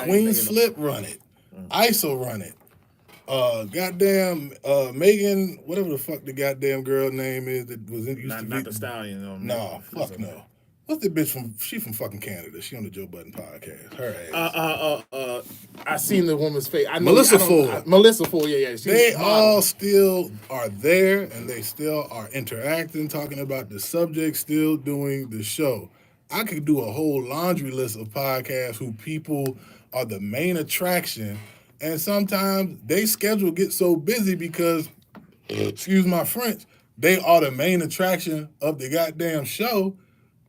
Queen's Flip run it. ISO run it. Goddamn Megan, whatever the fuck the goddamn girl name is that was in used to be. Not the Stallion. No, fuck no. What's the bitch from? She from fucking Canada. She on the Joe Budden podcast. Her ass. I seen the woman's face. I know, Melissa Ford. Melissa Ford. Yeah. They all still are there, and they still are interacting, talking about the subject, still doing the show. I could do a whole laundry list of podcasts who people are the main attraction, and sometimes they schedule gets so busy because, excuse my French, they are the main attraction of the goddamn show.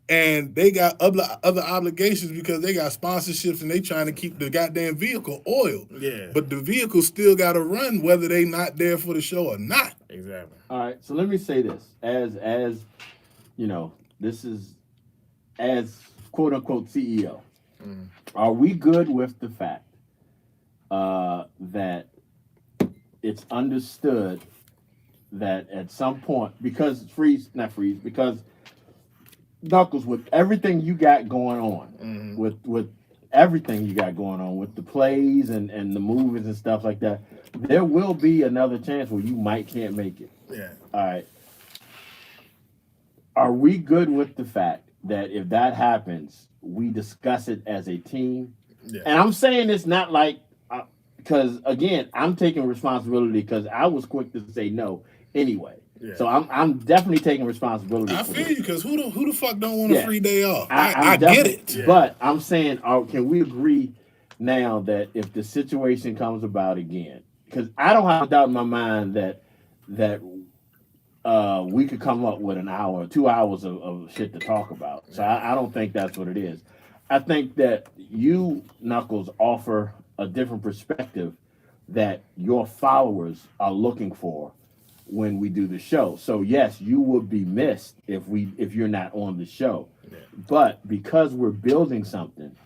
And they got other obligations because they got sponsorships and they trying to keep the goddamn vehicle oiled. Yeah. But the vehicle still got to run whether they not there for the show or not. Exactly. All right. So let me say this. As you know, this is as quote unquote CEO. Are we good with the fact that it's understood that at some point, because Knuckles, with everything you got going on, with everything you got going on, with the plays and the movies and stuff like that, there will be another chance where you can't make it. Yeah. All right. Are we good with the fact that if that happens, we discuss it as a team? Yeah. And I'm saying this not like, because again, I'm taking responsibility because I was quick to say no anyway. Yeah. So I'm definitely taking responsibility. I feel you, because who the fuck don't want a free day off? I get it. Yeah. But I'm saying, can we agree now that if the situation comes about again, because I don't have a doubt in my mind that we could come up with an hour or 2 hours of shit to talk about. So I don't think that's what it is. I think that you, Knuckles, offer a different perspective that your followers are looking for when we do the show. So yes, you would be missed if you're not on the show. Yeah. But because we're building something,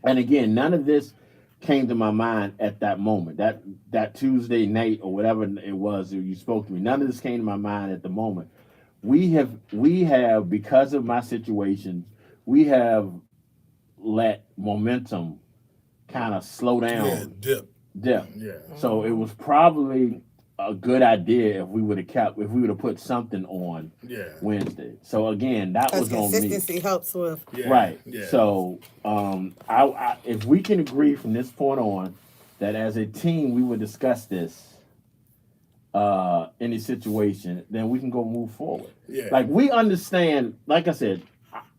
and again, none of this came to my mind at that moment. That Tuesday night or whatever it was that you spoke to me, none of this came to my mind at the moment. We have because of my situation, we have let momentum kind of slow down. Yeah, dip. Yeah. So it was probably a good idea if we would have put something on Wednesday. So again, that was on me. Consistency helps with right. Yeah. So I if we can agree from this point on that as a team we would discuss this any situation, then we can go move forward. Yeah. Like we understand. Like I said,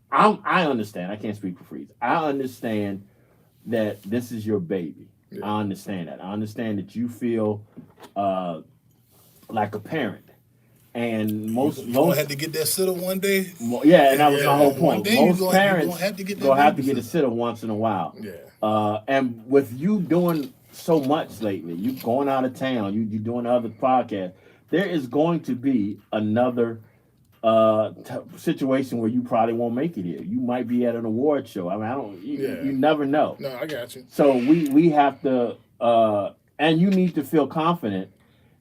I understand. I can't speak for Phreeze. I understand that this is your baby. Yeah. I understand that. I understand that you feel like a parent, and most had to get that sitter one day. Yeah, and that was my whole point. Most parents have to get a sitter once in a while. Yeah. And with you doing so much lately, you going out of town, you doing other podcasts, there is going to be another situation where you probably won't make it here. You might be at an award show. I mean, you never know. No, I got you. So we have to, and you need to feel confident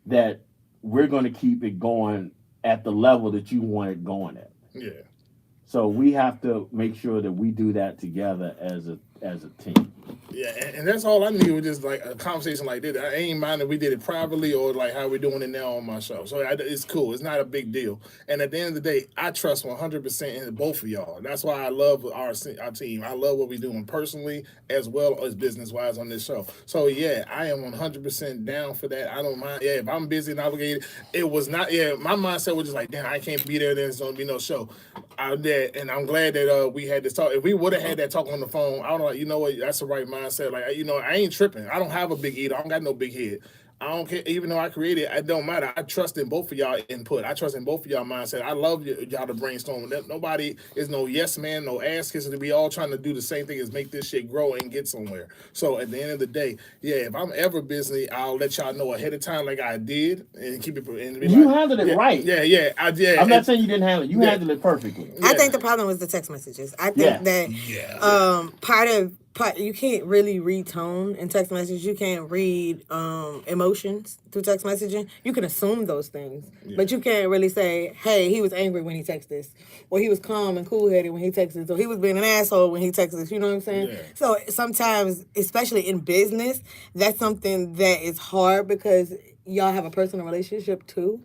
that we're going to keep it going at the level that you want it going at. Yeah. So we have to make sure that we do that together as a team. Yeah, and that's all I need was just like a conversation like this. I ain't mind if we did it privately or like how we're doing it now on my show. So it's cool. It's not a big deal. And at the end of the day, I trust 100% in both of y'all. That's why I love our team. I love what we're doing personally as well as business-wise on this show. So, yeah, I am 100% down for that. I don't mind. Yeah, if I'm busy and obligated, it was not, my mindset was just like, damn, I can't be there, then there's going to be no show. And I'm glad that we had this talk. If we would have had that talk on the phone, I don't know, you know what, that's the right mindset. Like, I ain't tripping. I don't have a big ego. I don't got no big head. I don't care. Even though I created it, it don't matter. I trust in both of y'all input. I trust in both of y'all mindset. I love y'all to brainstorm. Nobody is no yes man, no ass kisser. We all trying to do the same thing, is make this shit grow and get somewhere. So at the end of the day, yeah, if I'm ever busy, I'll let y'all know ahead of time like I did and keep it. And be you handled it right. Yeah, I did. I'm not saying you didn't handle it. You handled it perfectly. I think the problem was the text messages. I think that you can't really read tone in text messages. You can't read emotions through text messaging. You can assume those things, but you can't really say, "Hey, he was angry when he texted this," or "He was calm and cool-headed when he texted this," or "He was being an asshole when he texted this." You know what I'm saying? Yeah. So sometimes, especially in business, that's something that is hard because y'all have a personal relationship too.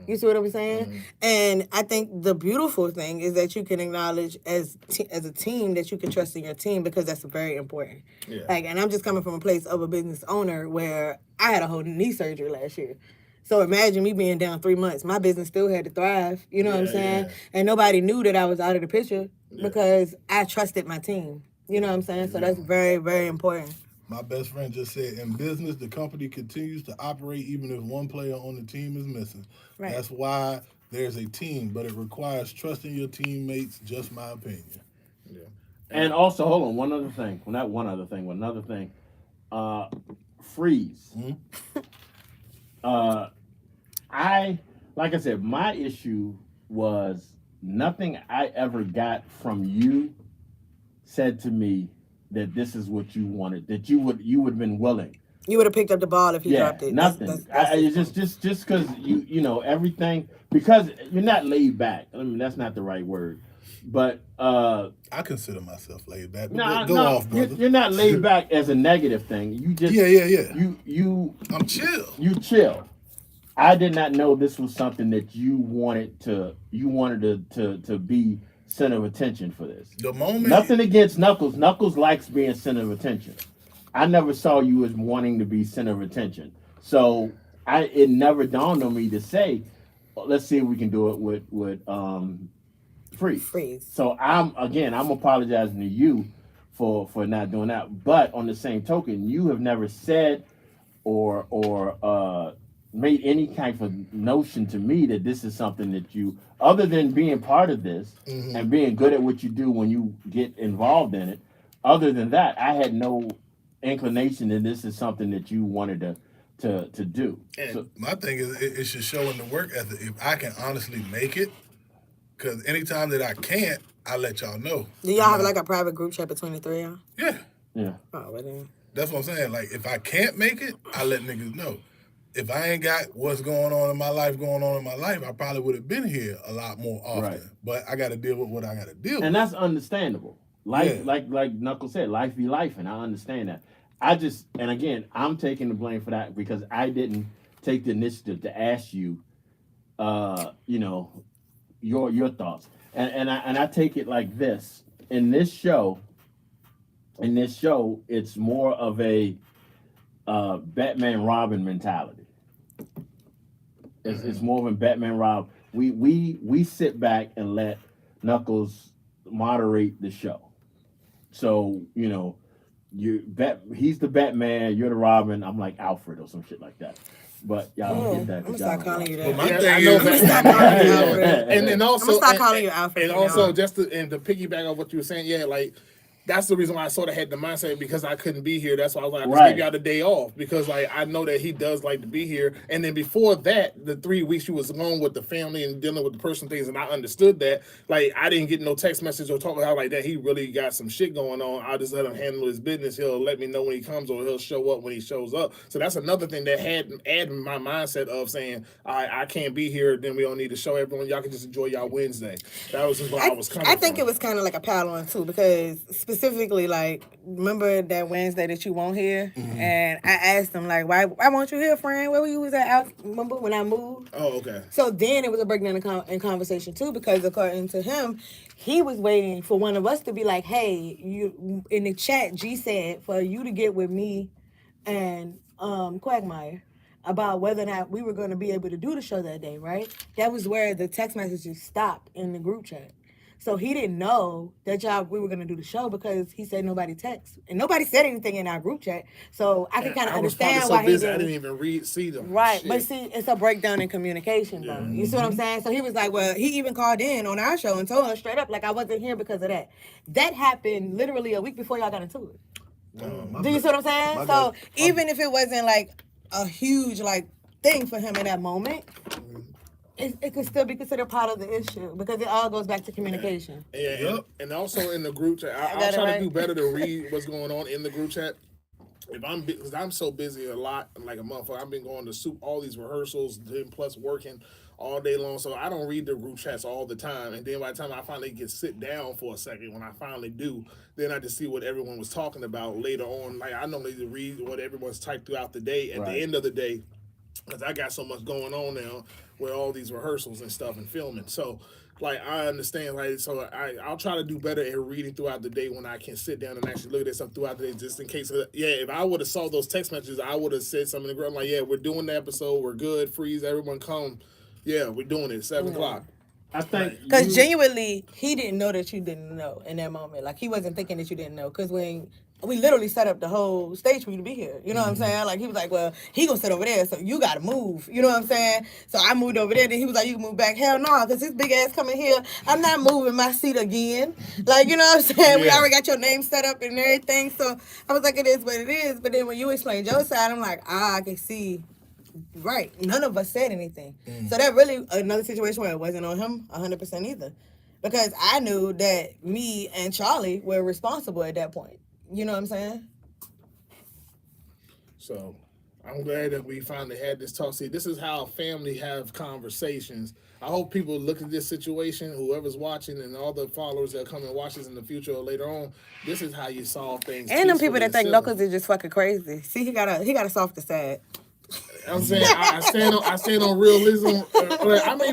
You see what I'm saying? And I think the beautiful thing is that you can acknowledge as a team that you can trust in your team because that's very important. Yeah. Like, and I'm just coming from a place of a business owner where I had a whole knee surgery last year. So imagine me being down 3 months. My business still had to thrive. You know what I'm saying? Yeah. And nobody knew that I was out of the picture because I trusted my team. You know what I'm saying? So that's very, very important. My best friend just said, in business, the company continues to operate even if one player on the team is missing. Right. That's why there's a team, but it requires trusting your teammates, just my opinion. Yeah. And also, hold on, one other thing. Well, not one other thing, but another thing. Phreeze. Like I said, my issue was nothing I ever got from you said to me that this is what you wanted, that you would have been willing. You would have picked up the ball if he dropped it. Nothing. It's just because you know everything, because you're not laid back. I mean, that's not the right word, but I consider myself laid back. But go off, brother. You're not laid back as a negative thing. You just You I'm chill. You chill. I did not know this was something that you wanted to be center of attention for this. The moment. Nothing against Knuckles. Knuckles likes being center of attention. I never saw you as wanting to be center of attention. So it never dawned on me to say, let's see if we can do it with Phreeze. So I'm apologizing to you for not doing that. But on the same token, you have never said or made any kind of notion to me that this is something that you, other than being part of this and being good at what you do when you get involved in it, other than that, I had no inclination that this is something that you wanted to do. So, my thing is, it should show in the work ethic. If I can honestly make it, because anytime that I can't, I let y'all know. Do y'all have like a private group chat between the three of y'all? Yeah. Yeah. Oh, well then. That's what I'm saying. Like, if I can't make it, I let niggas know. If I ain't got what's going on in my life, I probably would have been here a lot more often. Right. But I got to deal with what I got to deal with. And that's understandable. Like Knuckles said, life be life, and I understand that. And again, I'm taking the blame for that because I didn't take the initiative to ask you, your thoughts. And I take it like this. In this show, it's more of a Batman Robin mentality. It's more of a Batman Robin. We sit back and let Knuckles moderate the show. So, he's the Batman, you're the Robin, I'm like Alfred or some shit like that. But y'all don't get that. I'm gonna start calling you that. Well, my I'm thing gonna start calling you Alfred. And then also, I'm gonna start calling you Alfred. And also, just to piggyback on what you were saying, like, that's the reason why I sort of had the mindset, because I couldn't be here. That's why I was like, just give y'all the day off, because like I know that he does like to be here. And then before that, the 3 weeks you was alone with the family and dealing with the personal things, and I understood that. Like, I didn't get no text message or talk about like that. He really got some shit going on. I'll just let him handle his business. He'll let me know when he comes, or he'll show up when he shows up. So that's another thing that had added my mindset of saying, I can't be here, then we don't need to show everyone. Y'all can just enjoy y'all Wednesday. That was just where I was coming from. I think it was kind of like a pile on too, because specifically, like, remember that Wednesday that you weren't here? And I asked him, like, why weren't you here, friend? Where were you was at? Remember when I moved? Oh, okay. So then it was a breakdown in conversation too, because according to him, he was waiting for one of us to be like, hey, you in the chat, G said for you to get with me and Quagmire about whether or not we were going to be able to do the show that day, right? That was where the text messages stopped in the group chat. So he didn't know that we were going to do the show because he said nobody texted. And nobody said anything in our group chat. So I can kind of understand why he didn't. I didn't even see them. Right. Shit. But see, it's a breakdown in communication, though. You see what I'm saying? So he was like, well, he even called in on our show and told us straight up, like, I wasn't here because of that. That happened literally a week before y'all got into it. Do you see what I'm saying? So even if it wasn't, like, a huge, like, thing for him in that moment, it could still be considered part of the issue because it all goes back to communication. Yeah, Yep. and also in the group chat, I I'll got it try right. to do better to read what's going on in the group chat. If because I'm so busy a lot, like a motherfucker, I've been going to all these rehearsals, then plus working all day long, so I don't read the group chats all the time. And then by the time I finally get sit down for a second, when I finally do, then I just see what everyone was talking about later on. Like I normally read what everyone's typed throughout the day. At the end of the day, because I got so much going on now with all these rehearsals and stuff and filming. So, like, I understand, like, so I'll try to do better at reading throughout the day when I can sit down and actually look at that stuff throughout the day, just in case. If I would have saw those text messages, I would have said something in the group, like, yeah, we're doing the episode, we're good, Phreeze, everyone come. Yeah, we're doing it, 7 o'clock. I think Because genuinely, he didn't know that you didn't know in that moment. Like, he wasn't thinking that you didn't know. Because when we literally set up the whole stage for you to be here. You know what I'm saying? Like, he was like, well, he gonna sit over there, so you gotta move. You know what I'm saying? So I moved over there, then he was like, you can move back. Hell no, because his big ass coming here, I'm not moving my seat again. Like, you know what I'm saying? We already got your name set up and everything. So I was like, it is what it is. But then when you explained your side, I'm like, I can see. Right. None of us said anything. So that really another situation where it wasn't on him 100% either. Because I knew that me and Charlie were responsible at that point. You know what I'm saying? So I'm glad that we finally had this talk. See, this is how family have conversations. I hope people look at this situation, whoever's watching and all the followers that come and watch this in the future or later on, this is how you solve things. And them people peacefully that think and Knuckles civil. is just fucking crazy. See, he got a softer side. I'm saying I stand on realism. I may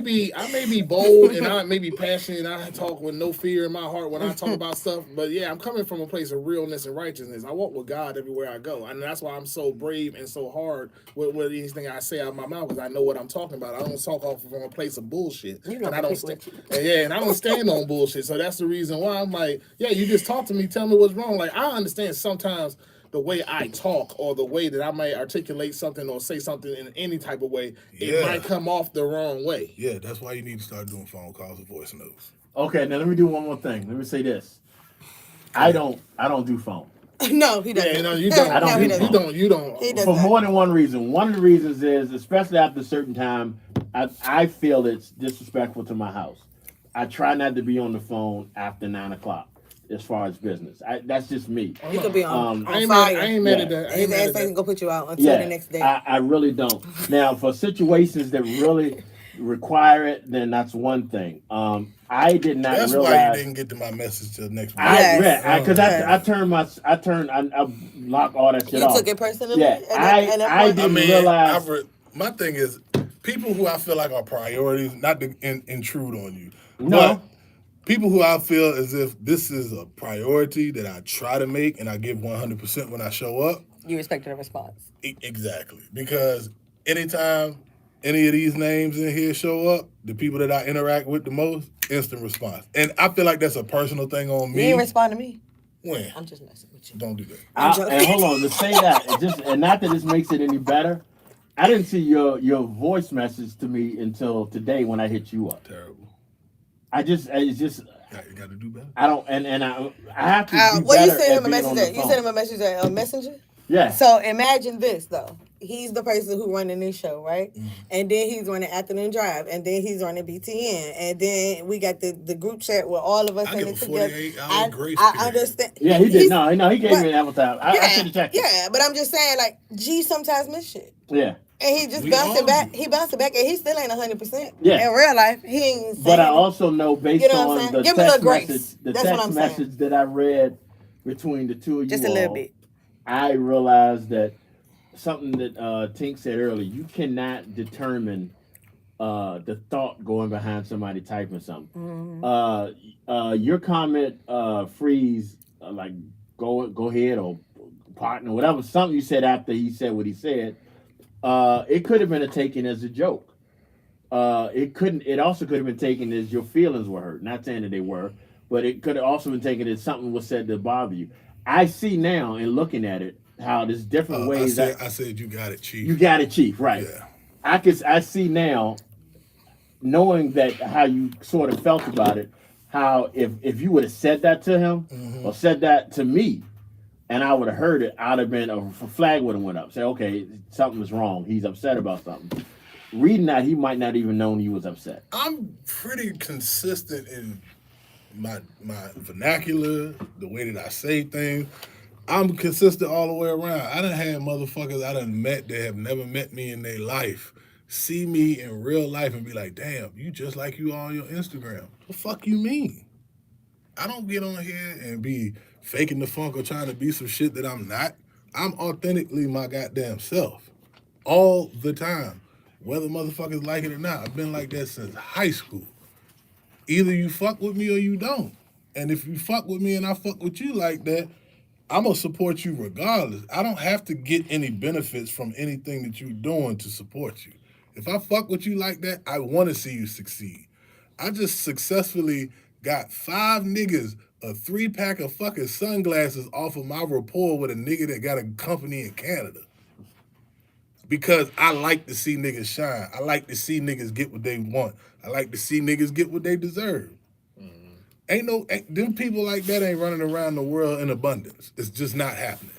be bold and I may be passionate. And I talk with no fear in my heart when I talk about stuff. But yeah, I'm coming from a place of realness and righteousness. I walk with God everywhere I go, and that's why I'm so brave and so hard with anything I say out of my mouth, because I know what I'm talking about. I don't talk off from a place of bullshit, You know and I don't people and I don't stand on bullshit. So that's the reason why I'm like, yeah, you just talk to me, tell me what's wrong. Like, I understand sometimes the way I talk or the way that I might articulate something or say something in any type of way, it might come off the wrong way. Yeah, that's why you need to start doing phone calls or voice notes. Okay, now let me do one more thing. Let me say this. I don't do phone. No, he doesn't. Yeah, no, you don't. I don't you, do you phone. don't. You don't. He does For not. more than one reason. One of the reasons is, especially after a certain time, I feel it's disrespectful to my house. I try not to be on the phone after 9 o'clock as far as business. That's just me. You could be on I ain't fire. mad at that. I ain't His mad ass at that. ain't gonna put you out until the next day. I really don't. Now, for situations that really require it, then that's one thing. I did not That's realize. why you didn't get to my message till next week. I lock all that shit You off. took it personally? Yeah, I didn't realize. My thing is, people who I feel like are priorities, not to intrude on you. No. But people who I feel as if this is a priority that I try to make and I give 100% when I show up. You expected a response. Exactly. Because anytime any of these names in here show up, the people that I interact with the most, instant response. And I feel like that's a personal thing on me. You didn't respond to me. When? I'm just messing with you. Don't do that. And hold on, to say that, and not that this makes it any better, I didn't see your voice message to me until today when I hit you up. Terrible. It's just. You got to do better. I don't, and I have to do Well, you better sent at him a being message. on the You phone. sent him a message at Messenger. Yeah. So imagine this though. He's the person who running this show, right? Mm-hmm. And then he's running Afternoon Dryve, and then he's running BTN, and then we got the group chat where all of us I in give it a together. 48-hour grace I period. understand. Yeah, he did. No, he gave but- me an apple time. I should have checked it. Yeah, but I'm just saying, like, G sometimes miss shit. Yeah. And he just We bounced all it back. do. He bounced it back, and he still ain't 100%. Yeah. In real life, he ain't saying But I it. also know based You know what I'm on saying? the Give me a text little grace. message, That's what I'm saying. message that I read between the two of Just you a little all, bit. I realized that something that Tink said earlier, you cannot determine the thought going behind somebody typing something. Mm-hmm. Your comment, Phreeze, like go ahead or partner, whatever, something you said after he said what he said, it could have been taken as a joke. It also could have been taken as your feelings were hurt. Not saying that they were, but it could have also been taken as something was said to bother you. I see now in looking at it how there's different ways. I said you got it, Chief. You got it, Chief. Right. Yeah. I see now, knowing that how you sort of felt about it, how if you would have said that to him or said that to me, and I would have heard it, I'd have been a flag would have went up. Say, okay, something is wrong. He's upset about something. reading that, he might not even known you was upset. I'm pretty consistent in my vernacular, the way that I say things. I'm consistent all the way around. I done had motherfuckers I done met that have never met me in their life see me in real life and be like, damn, you just like you on your Instagram. The fuck you mean? I don't get on here and be faking the funk or trying to be some shit that I'm not. I'm authentically my goddamn self all the time, whether motherfuckers like it or not. I've been like that since high school. Either you fuck with me or you don't. And if you fuck with me and I fuck with you like that, I'm going to support you regardless. I don't have to get any benefits from anything that you're doing to support you. If I fuck with you like that, I want to see you succeed. I just successfully got 5 niggas a 3-pack of fucking sunglasses off of my rapport with a nigga that got a company in Canada. Because I like to see niggas shine. I like to see niggas get what they want. I like to see niggas get what they deserve. Them people like that ain't running around the world in abundance. It's just not happening.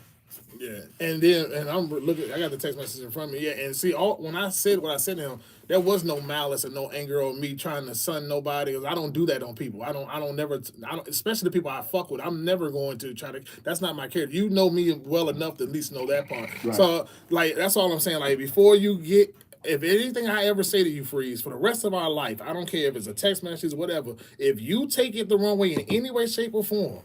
Yeah, and I'm looking. I got the text message in front of me. Yeah, and see, when I said what I said to him, there was no malice and no anger on me trying to sun nobody. Cause I don't do that on people. I don't especially the people I fuck with. I'm never going to try to. That's not my character. You know me well enough to at least know that part. Right. So like that's all I'm saying. Like before you get. If anything I ever say to you, Phreeze, for the rest of our life, I don't care if it's a text message, whatever, if you take it the wrong way in any way, shape, or form,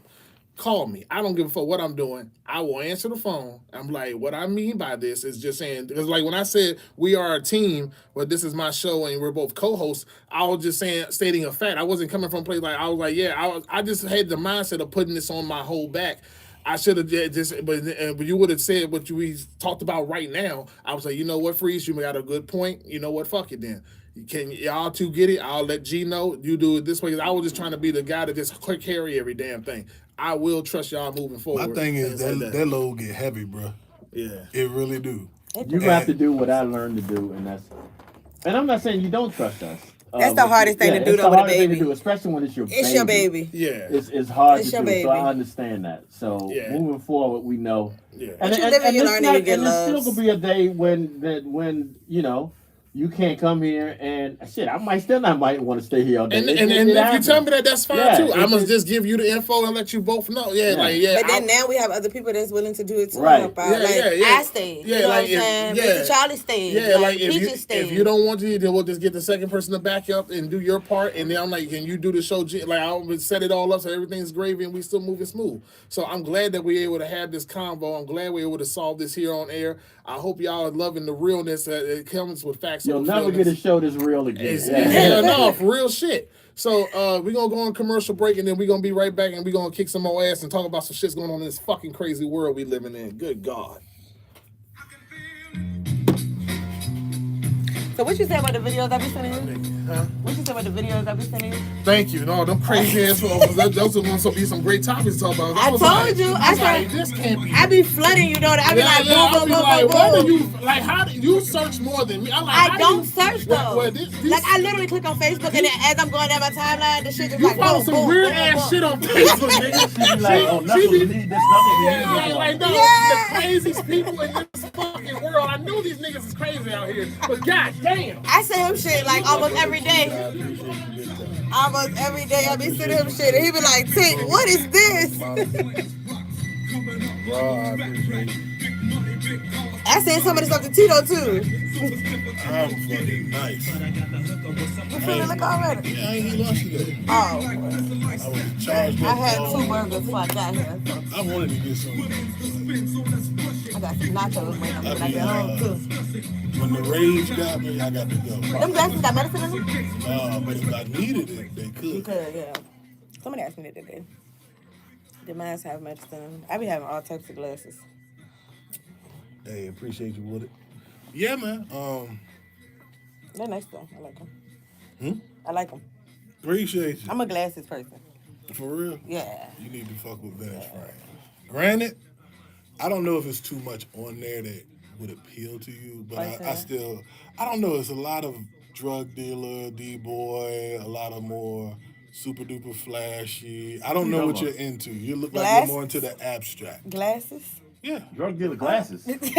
call me. I don't give a fuck what I'm doing. I will answer the phone. I'm like, what I mean by this is just saying, because like when I said we are a team, but this is my show and we're both co-hosts, I was just stating a fact. I wasn't coming from a place like, I was like, yeah, I just had the mindset of putting this on my whole back. I should have just, but you would have said what we talked about right now. I was like, you know what, Phreeze, you got a good point. You know what, fuck it then. Can y'all two get it? I'll let G know. You do it this way. I was just trying to be the guy that just quick carry every damn thing. I will trust y'all moving forward. My thing is that load get heavy, bro. Yeah, it really do. You have to do what I learned to do, and I'm not saying you don't trust us. That's the hardest thing to do, though, with a baby. Thing to do, especially when it's your baby. It's your baby. Yeah. It's hard it's to your do, baby. so I understand that. So moving forward, we know. Yeah. And you live and you learn and you get love. There's still going to be a day when you know, you can't come here and shit. I might want to stay here all day. And if you tell me that, that's fine too. I must just give you the info and let you both know. But then now we have other people that's willing to do it too. Right. I stayed. You know what I'm saying? Mr. Charlie stayed. Yeah, like if you don't want to, then we'll just get the second person to back up and do your part. And then I'm like, can you do the show? Like I'll set it all up so everything's gravy and we still moving smooth. So I'm glad that we're able to have this convo. I'm glad we're able to solve this here on air. I hope y'all are loving the realness that it comes with facts. You'll never get a show this real again. No, for real shit. So we're going to go on commercial break, and then we're going to be right back, and we're going to kick some more ass and talk about some shit's going on in this fucking crazy world we living in. Good God. So what you say about the videos I be sending you? Huh? What you say about the videos I be sending you? Thank you. No, them crazy ass photos. Those are going to be some great topics to talk about. I told you. I said, this can't be. I be flooding you, though. I be like, boom. Like, how do you search more than me? I don't search, though. Like, I literally click on Facebook, and then as I'm going down my timeline, the shit just you like, follow some weird ass shit on Facebook, nigga. She be like, oh, nothing to lead, there's nothing to like, no, the craziest people in this fucking world. I knew these niggas is crazy out here, but god damn. I say him shit like almost every day. Almost every day I be sending him shit, and he be like, Tink, what is this? I sent some of this stuff to Tito too. I'm fucking nice. You feeling like already? Yeah, I ain't eat lunch today. Oh. I was charged I up. had 2 burgers before I got here. I wanted to get some. I got some nachos waiting when I get home too. When the rage got me, I got to go. Them glasses got medicine in them? But if I needed it, they could. You could, yeah. Somebody asked me that today. Did mine have medicine in them? I be having all types of glasses. Hey, appreciate you with it. Yeah, man. They're nice though. I like them. I like them. Appreciate you. I'm a glasses person. For real? Yeah. You need to fuck with Vintage Frank. Granted, I don't know if it's too much on there that would appeal to you, but I don't know. It's a lot of drug dealer, D-boy, a lot of more super duper flashy. I don't know what you're into. You look like you're more into the abstract. Glasses? Yeah. Drug dealer glasses. Yeah, That's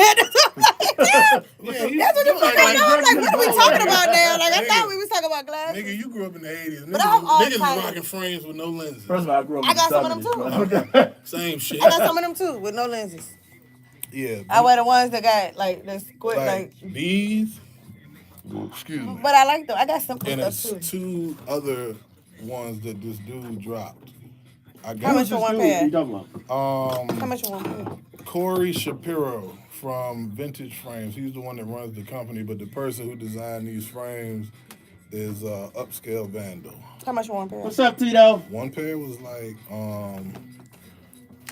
what the fuck I know. I'm like, what are we talking about now? Like, I Nigga. thought we was talking about glasses. Nigga, you grew up in the 80s. But I have all Niggas was types. rocking frames with no lenses. First of all, I grew up I in got the some of them 70s, too. but- Same shit. I got some of them too with no lenses. Yeah. I wear the ones that got like the squint, like. These. Excuse me. But I like them. I got simple And stuff it's too. 2 other ones that this dude dropped. I How got much for one pair? You talking about? How much for one pair? Corey Shapiro from Vintage Frames. He's the one that runs the company, but the person who designed these frames is Upscale Vandal. How much for one pair? What's up, Tito? One pair was like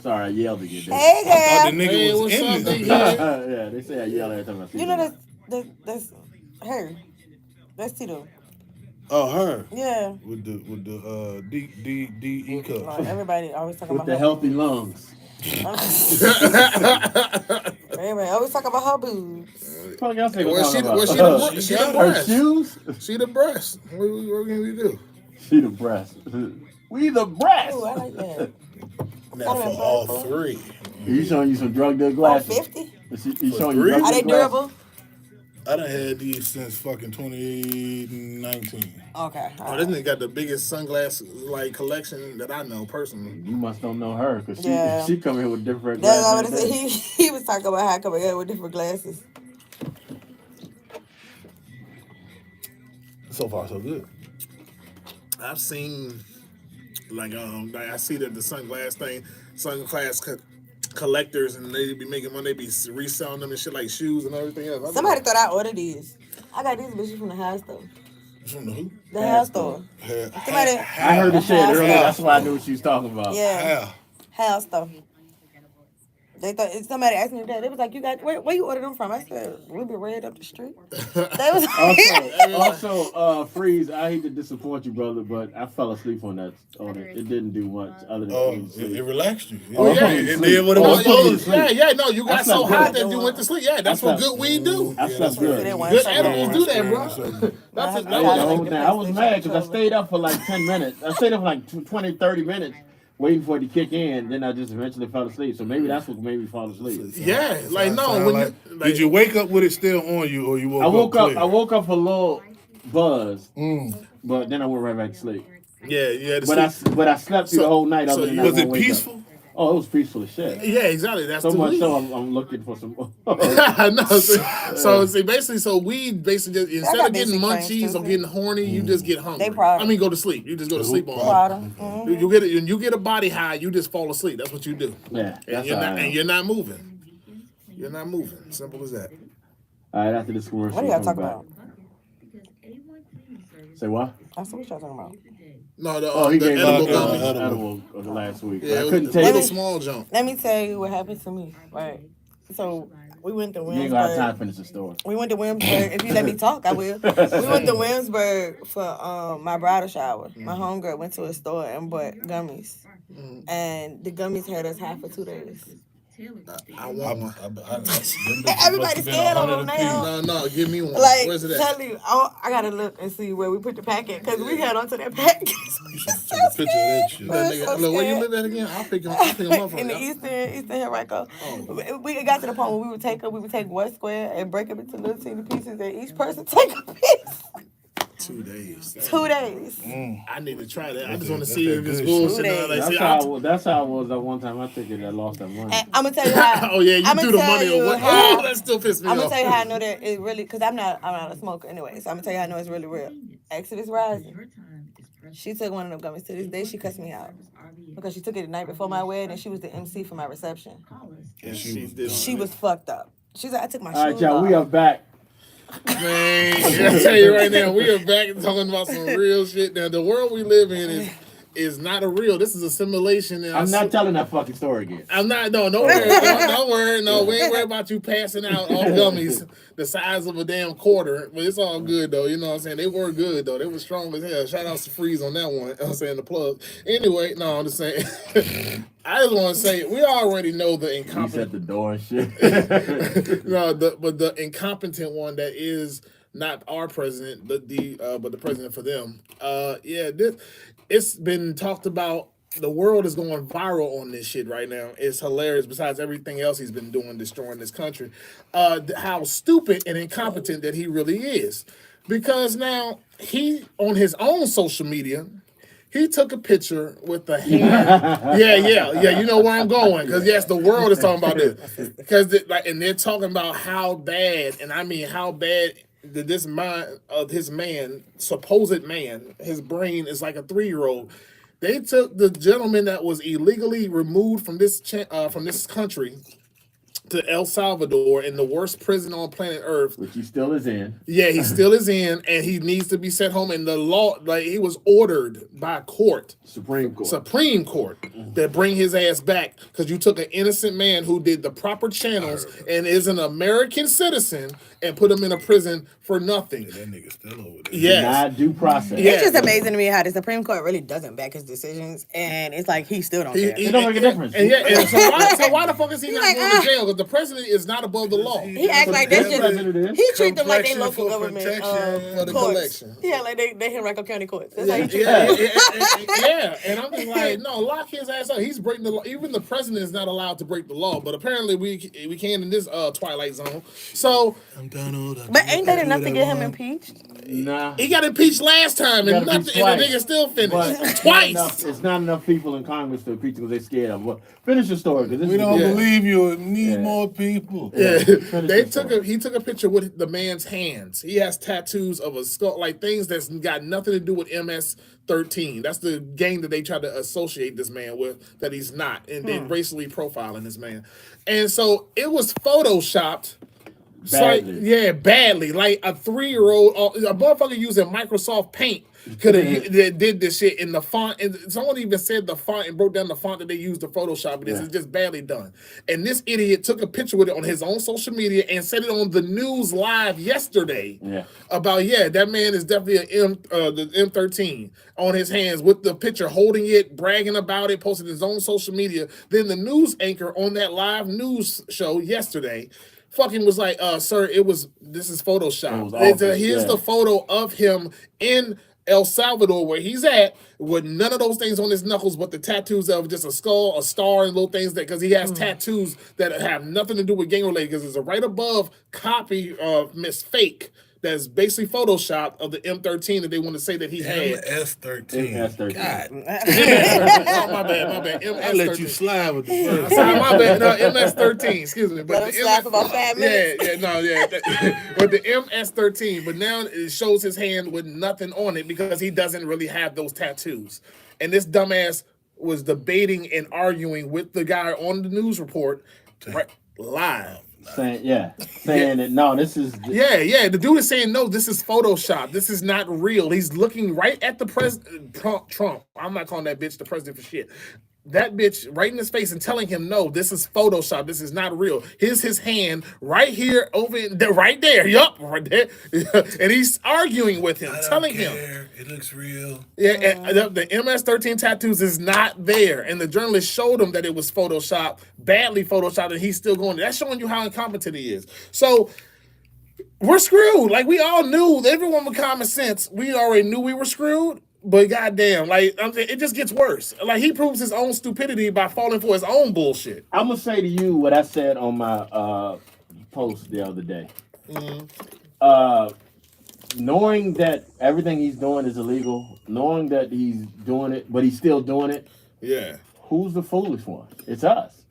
Sorry, I yelled again. Hey, I thought the girl. nigga Hey, was what's in up, this. nigga? Yeah, they say I yell every time I see You know them. that's her. That's Tito. Oh, her. Yeah. With the D cup. Like, everybody always talking With about the her. healthy lungs. Everybody always talking about her boobs. Fuck y'all say Well, what she about? the Her breast. shoes? She the breast. What can we do? She the breast. We the breast. Ooh, I like that. Now for all 3. You showing you some drug deal Oh, glasses? 50? You For showing you 3? drug Are they deal glasses? durable? I done had these since fucking 2019. Okay. Oh, this nigga got the biggest sunglass like collection that I know personally. You must don't know her because Yeah. she come here with different That's what I glasses. was saying. He was talking about how coming here with different glasses. So far, so good. I've seen like I see that the sunglass collectors and they be making money, they be reselling them and shit like shoes and everything else. Somebody thought I ordered these. I got these bitches from the hair store. From the who? The hair store. Somebody. I heard the shit Hair earlier. store. That's why I knew what she was talking about. Yeah. Yeah. Hair store. They thought somebody asked me that. They was like, "You got where you ordered them from?" I said, "Ruby Red up the street." They was Also, Phreeze, I hate to disappoint you, brother, but I fell asleep on that. It didn't do much other than Oh, going to it sleep. relaxed you. Oh, yeah. It did what it Oh, was it put me supposed to to. sleep. No, you got I so slept hot good. that you went to sleep. Yeah, that's I what slept good weed do. I slept good. They want Good something. edibles do that, bro. That was the I whole like thing. I was mad because I stayed up for like 10 minutes. I stayed up for like 20, 30 minutes waiting for it to kick in. Then I just eventually fell asleep. So maybe that's what made me fall asleep. Yeah, like no, Sound when like- you did you wake up with it still on you, or you woke I woke up. clear? I woke up a little buzzed, but then I went right back to sleep. yeah, you had to But sleep. I slept through the whole night. so Other than you- that Was it one wake up. peaceful? Oh, it was peaceful as shit. Yeah, exactly. That's So the much weed. so I'm looking for some. No, so see, basically, so weed basically just, instead got of getting basic things, munchies too. or getting horny, you just get hungry. They problem. I mean, go to sleep. You just go to sleep on. Water. You get a body high. You just fall asleep. That's what you do. Yeah, And that's you're all not right. and you're not moving. You're not moving. Simple as that. All right, after this commercial. What are y'all we'll come talking back. about? Say what? I said, what y'all talking about? No, the, Oh, he the gave edible me gummies. edible last week. Yeah, I it was couldn't a take little it. small jump. Let me tell you what happened to me. Right. So we went to You ain't gonna have time to Williamsburg. finish the story. We went to Williamsburg. If you let me talk, I will. We went to Williamsburg for my bridal shower. My homegirl went to a store and bought gummies. And the gummies had us high for 2 days. I want one. Everybody's scared of them now. No, give me one. Like, Where's it at? tell you, I gotta look and see where we put the packet because we had onto that packet. You should take a picture of that shit. That I'm nigga, so look, where you scared. live at again? I'll pick him up for In the you. Eastern Henrico. We got to the point where we would take one square and break it into little teeny pieces and each person take a piece. 2 days. 2 days. I need to try that. I just That's want to that see if it's good bullshit. shit. Now. Like, That's see, how I was that one time. I think I lost that money. And I'm gonna tell you how. Oh yeah, you I'ma threw the tell money you away. how- Oh, that still pissed me I'm gonna off. tell you how I know that it really, because I'm not a smoker anyway. So I'm gonna tell you how I know it's really real. Exodus Rising. She took one of them gummies. To this day, she cussed me out because she took it the night before my wedding, and she was the MC for my reception. And she She was fucked up. She's like, I took my All right, shoes y'all, off. we are back. Man, I tell you right now, we are back and talking about some real shit. Now, the world we live in is not a real. This is a simulation. And I'm not telling that fucking story again. I'm not. No, no worry. No worry. No, we ain't worried about you passing out all gummies the size of a damn quarter. But it's all good though. You know what I'm saying? They were good though. They were strong as hell. Shout out to Phreeze on that one. You know what I'm saying, the plug. Anyway, no, I'm just saying. I just want to say we already know the He's at incompetent. the door and shit. No, but the incompetent one that is not our president, but the president for them. Yeah, it's been talked about the world is going viral on this shit right now. It's hilarious. Besides everything else he's been doing, destroying this country, how stupid and incompetent that he really is. Because now he on his own social media. He took a picture with the hand. Yeah. You know where I'm going, because yes, the world is talking about this. Because and they're talking about how bad, and I mean how bad that this mind of his man, supposed man, his brain is like a 3-year-old. They took the gentleman that was illegally removed from this country to El Salvador in the worst prison on planet Earth. Which he still is in. Yeah, he still is in, and he needs to be sent home. And the law, he was ordered by Supreme Court, that bring his ass back, because you took an innocent man who did the proper channels and is an American citizen and put him in a prison for nothing. Yeah, that nigga still over there. Yes. Not due process. Yeah. It's just amazing to me how the Supreme Court really doesn't back his decisions, and it's like he still don't care. It don't make a difference. And so why the fuck is he not going to jail? Because the president is not above the law. He act like they just he treat them like they Complexion local for government for the courts. collection. Yeah, like they Henrico County courts. That's how he treat them. Yeah, and I'm just like, no, lock his ass up. He's breaking the law. Even the president is not allowed to break the law, but apparently we can in this Twilight Zone. So, I'm Donald. But ain't that enough to get him impeached? Nah. he got impeached last time, and nothing, and the nigga still finished twice. It's not enough people in Congress to impeach because they're scared of. Well, finish your story. We don't believe you. It need more people. Yeah, he took a picture with the man's hands. He has tattoos of a skull, like things that's got nothing to do with MS-13. That's the gang that they try to associate this man with, that he's not, and then racially profiling this man. And so it was photoshopped. Badly. Badly. Like a 3-year-old, a motherfucker using Microsoft Paint could have did this shit in the font. And someone even said the font and broke down the font that they used to Photoshop it. It's just badly done. And this idiot took a picture with it on his own social media and said it on the news live yesterday. Yeah. About that man is definitely the M13 on his hands with the picture, holding it, bragging about it, posted his own social media. Then the news anchor on that live news show yesterday fucking was like, sir, this is Photoshop. Here's the photo of him in El Salvador, where he's at, with none of those things on his knuckles, but the tattoos of just a skull, a star, and little things because he has tattoos that have nothing to do with gang related, because there's a right above copy of Miss Fake that's basically Photoshopped of the M13 that they want to say that he had. MS-13. MS-13. God. My bad. MS-13. I let you slide with the first. Sorry, my bad. No, MS-13. Excuse me. But Let him slap about 5 minutes. But the MS-13. But now it shows his hand with nothing on it because he doesn't really have those tattoos. And this dumbass was debating and arguing with the guy on the news report live. Saying that no, this is the dude is saying no, this is Photoshop. This is not real. He's looking right at the president, Trump. I'm not calling that bitch the president for shit. That bitch right in his face and telling him, no, this is Photoshop. This is not real. Here's his hand right here, right there. Yup, right there. And he's arguing with him, telling him. It looks real. Yeah, and the MS-13 tattoos is not there. And the journalist showed him that it was Photoshop, badly Photoshopped, and he's still going. That's showing you how incompetent he is. So we're screwed. Like, we all knew, everyone with common sense, we already knew we were screwed. But goddamn, it just gets worse. Like, he proves his own stupidity by falling for his own bullshit. I'm gonna say to you what I said on my post the other day. Knowing that everything he's doing is illegal, knowing that he's doing it, but he's still doing it. Yeah. Who's the foolish one? It's us.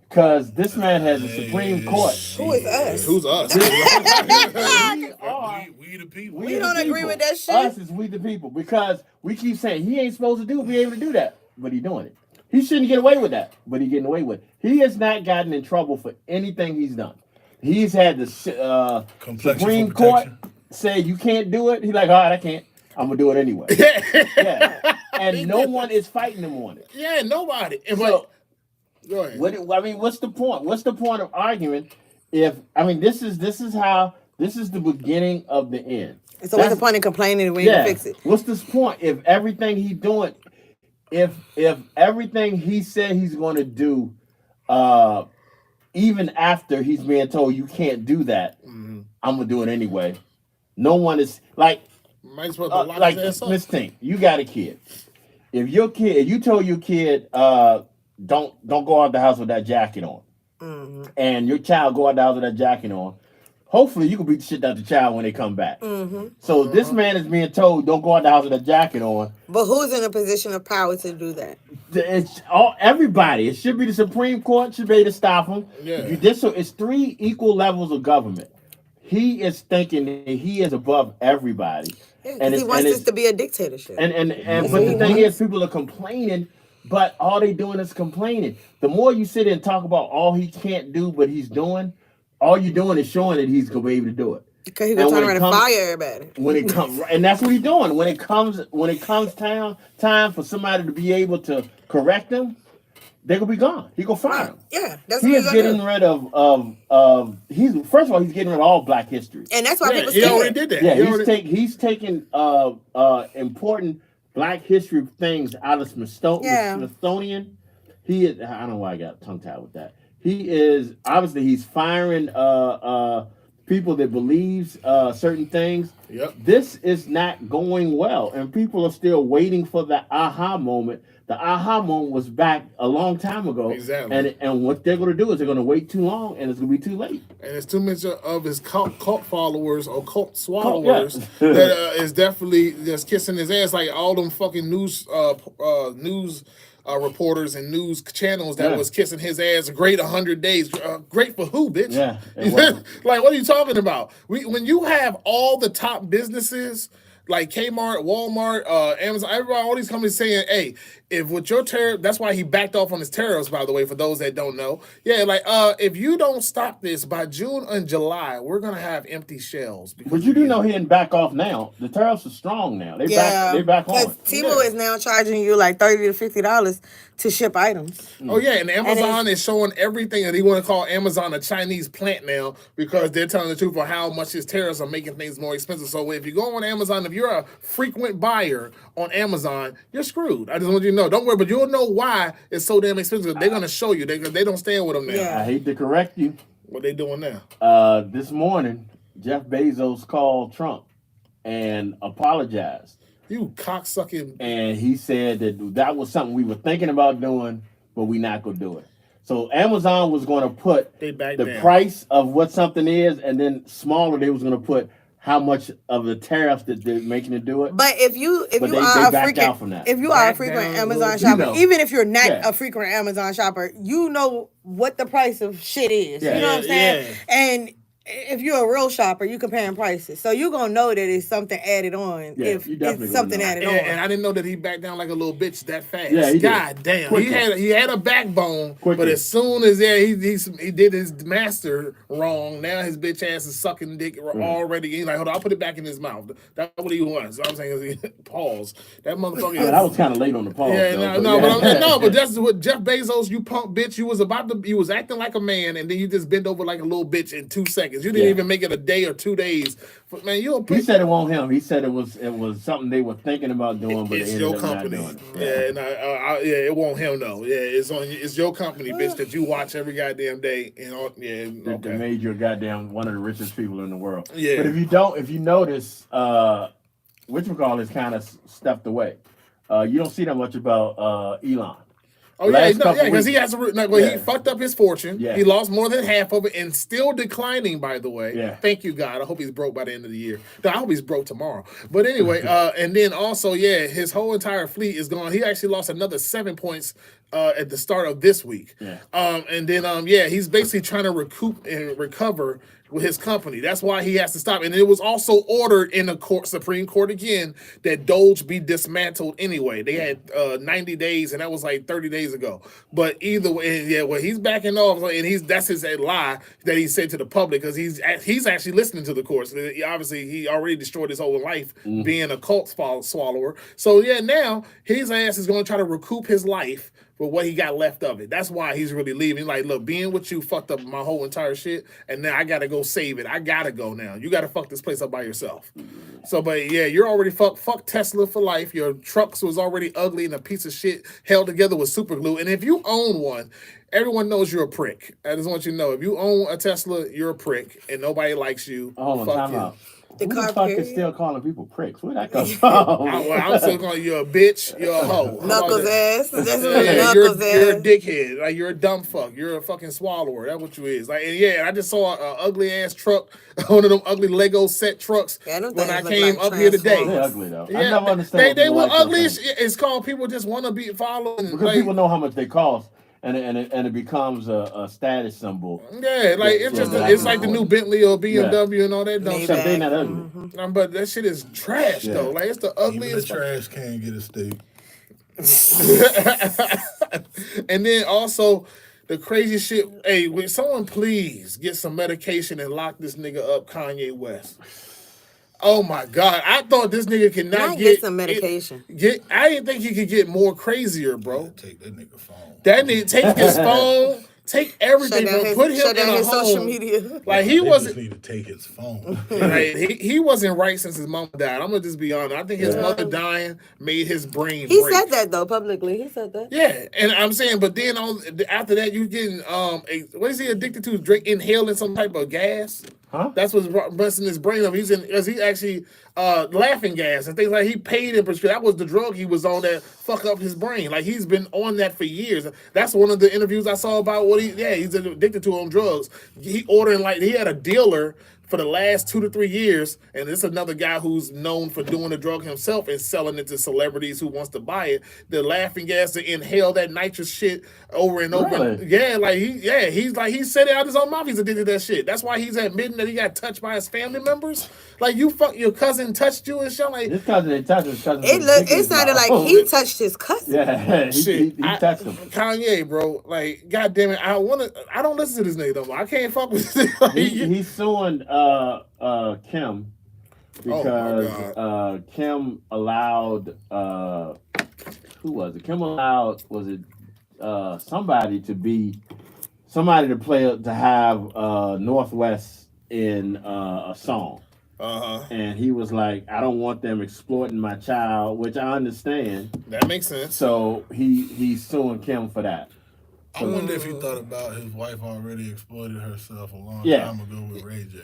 Because this man has a Supreme Court. Who is us? Who's us? We the people. We don't agree with that shit. Us is we the people. Because we keep saying he ain't supposed to be able to do that, but he's doing it. He shouldn't get away with that, but he's getting away with it. He has not gotten in trouble for anything he's done. He's had the Supreme Court say you can't do it. He's like, all right, I can't. I'm going to do it anyway. Yeah. And no one is fighting him on it. Yeah, nobody. And so, go ahead. What's the point? What's the point of arguing if this is the beginning of the end? So what's the point of complaining when you can fix it? What's this point if everything he's doing, if everything he said he's going to do, even after he's being told you can't do that, I'm gonna do it anyway. No one is like Might as well Mz Tink. You got a kid. if you told your kid, don't go out the house with that jacket on, and your child go out the house with that jacket on, hopefully you can beat the shit out the child when they come back. So this man is being told, don't go out the house with a jacket on. But who's in a position of power to do that? It's everybody. It should be the Supreme Court should be able to stop him. Yeah. Judicial. It's 3 equal levels of government. He is thinking that he is above everybody. Yeah, because he wants this to be a dictatorship. And but the thing is, people are complaining, but all they doing is complaining. The more you sit and talk about all he can't do, but he's doing, all you're doing is showing that he's gonna be able to do it. Because he's gonna turn around and fire everybody. When it comes, and that's what he's doing. When it comes time for somebody to be able to correct him, they're gonna be gone. He gonna fire him. Yeah, that's he what is getting rid of he's first of all he's getting rid of all Black history. And that's why people he already did that. Yeah, he's taking important Black history things out of Smithsonian. He is, I don't know why I got tongue tied with that. He is obviously he's firing people that believes certain things. Yep. This is not going well, and people are still waiting for the aha moment. The aha moment was back a long time ago. Exactly. And what they're going to do is they're going to wait too long, and it's going to be too late. And it's too much of his cult followers or cult swallowers that is definitely just kissing his ass, like all them fucking news reporters and news channels that was kissing his ass. Great 100 days. Great for who, bitch? Yeah. Like, what are you talking about? When you have all the top businesses like Kmart, Walmart, Amazon, everybody, all these companies saying, hey, if with your tariff, that's why he backed off on his tariffs, by the way, for those that don't know. Yeah, like, if you don't stop this by June and July, we're going to have empty shelves. But you do know he didn't back off now. The tariffs are strong now. They back on. Timo is now charging you like $30 to $50 to ship items. Oh, yeah, and Amazon is showing everything that he want to call Amazon a Chinese plant now because they're telling the truth for how much his tariffs are making things more expensive. So if you go on Amazon, if you're a frequent buyer on Amazon, you're screwed. I just want you to know. Don't worry, but you'll know why it's so damn expensive. They're going to show you. They don't stand with them now. Yeah. I hate to correct you. What they doing now? This morning, Jeff Bezos called Trump and apologized. You cocksucking. And he said that was something we were thinking about doing, but we're not going to do it. So Amazon was going to put the price of what something is, and then smaller, they was going to put how much of the tariffs that they're making to do it. But if you are a frequent Amazon shopper, even if you're not a frequent Amazon shopper, you know what the price of shit is. Yeah. You know what I'm saying? Yeah. And if you're a real shopper, you comparing prices, so you're gonna know that it's something added on. Yeah, if it's something added on. And I didn't know that he backed down like a little bitch that fast. Yeah, he God did. damn, he had a backbone, but as soon as he did his master wrong, now his bitch ass is sucking dick already. He's like, hold on, I'll put it back in his mouth. That's what he wants. So I'm saying, pause. That motherfucker. Yeah, that was kind of late on the pause. Yeah, but that's what Jeff Bezos, you punk bitch. You was acting like a man, and then you just bent over like a little bitch in 2 seconds. You didn't even make it a day or 2 days. But, man, he said it won't him. He said it was something they were thinking about doing, but it's your company. It won't him though. Yeah, it's your company, bitch, that you watch every goddamn day. That made you one of the richest people in the world. Yeah. But if you notice, whatchamacallit is kind of stepped away. You don't see that much about Elon. Oh, because he has he fucked up his fortune. Yeah. He lost more than half of it and still declining, by the way. Yeah. Thank you, God. I hope he's broke by the end of the year. No, I hope he's broke tomorrow. But anyway, and then also, his whole entire fleet is gone. He actually lost another 7 points at the start of this week. Yeah. And then, he's basically trying to recoup and recover with his company. That's why he has to stop. And it was also ordered in the Supreme Court again that Doge be dismantled anyway. They had 90 days, and that was like 30 days ago. But either way, he's backing off, and that's his lie that he said to the public because he's actually listening to the courts. Obviously, he already destroyed his whole life being a cult swallower. So now his ass is going to try to recoup his life for what he got left of it. That's why he's really leaving. Like, look, being with you fucked up my whole entire shit, and now I gotta go save it. I gotta go now. You gotta fuck this place up by yourself. So, but you're already fuck Tesla for life. Your trucks was already ugly and a piece of shit held together with super glue. And if you own one, everyone knows you're a prick. I just want you to know, if you own a Tesla, you're a prick, and nobody likes you. Hold on, time out. The Who the car fuck is period. still calling people pricks? Where that come from? I'm still calling you a bitch. You're a hoe. How about Knuckles that? ass. That's Yeah, what you're knuckles a ass. dickhead. Like you're a dumb fuck. You're a fucking swallower. That's what you is. Like, and yeah, I just saw an ugly ass truck, one of them ugly Lego set trucks Yeah, them when I things look came like up here today. They Transformers. ugly though. I Yeah, never understand. they people were like those ugly. things. It's called people just want to be following. Because like, people know how much they cost, and it becomes a status symbol. yeah, like it's just Yeah, it's like the new Bentley or BMW and all that dumb Maybe. shit. Except they not ugly. But that shit is trash Yeah. though. Like it's the Even the ugliest. trash can get a steak. And then also the crazy shit. Hey, will someone please get some medication and lock this nigga up, Kanye West? Oh my God! I thought this nigga could not Might get get some medication. I didn't think he could get more crazier, bro. Take that nigga phone. That nigga take his phone, take everything, Shut down bro. his, Put him shut in down a his social home. media. Like he They wasn't. just need to take his phone. Right, he wasn't right since his mom died. I'm gonna just be honest. I think his mother dying made his brain. He break. said that though publicly. He said that. Yeah, and I'm saying, but then after that, you getting what is he addicted to? Drink inhaling some type of gas. Huh? That's what's busting his brain up. He actually laughing gas and things like he paid in prescription. That was the drug he was on that fuck up his brain. Like he's been on that for years. That's one of the interviews I saw about he's addicted to on drugs. He ordering like he had a dealer for the last 2 to 3 years, and this is another guy who's known for doing the drug himself and selling it to celebrities who wants to buy it. The laughing gas to inhale that nitrous shit over and over. Really? Yeah, like he said it out his own mouth. He's addicted to that shit. That's why he's admitting that he got touched by his family members. Like your cousin touched you and shit. Like His cousin didn't touch his cousin. It sounded like he touched his cousin. Yeah, shit, he touched him. Kanye, bro. Like, goddamn it, I don't listen to this nigga no more. I can't fuck with this. Like, He's suing Kim because Kim allowed who was it? Kim allowed somebody to play to have Northwest in a song. And he was like, I don't want them exploiting my child, which I understand. That makes sense. So he's suing Kim for that. I wonder if he thought about his wife already exploited herself a long Yeah. time ago with Ray J.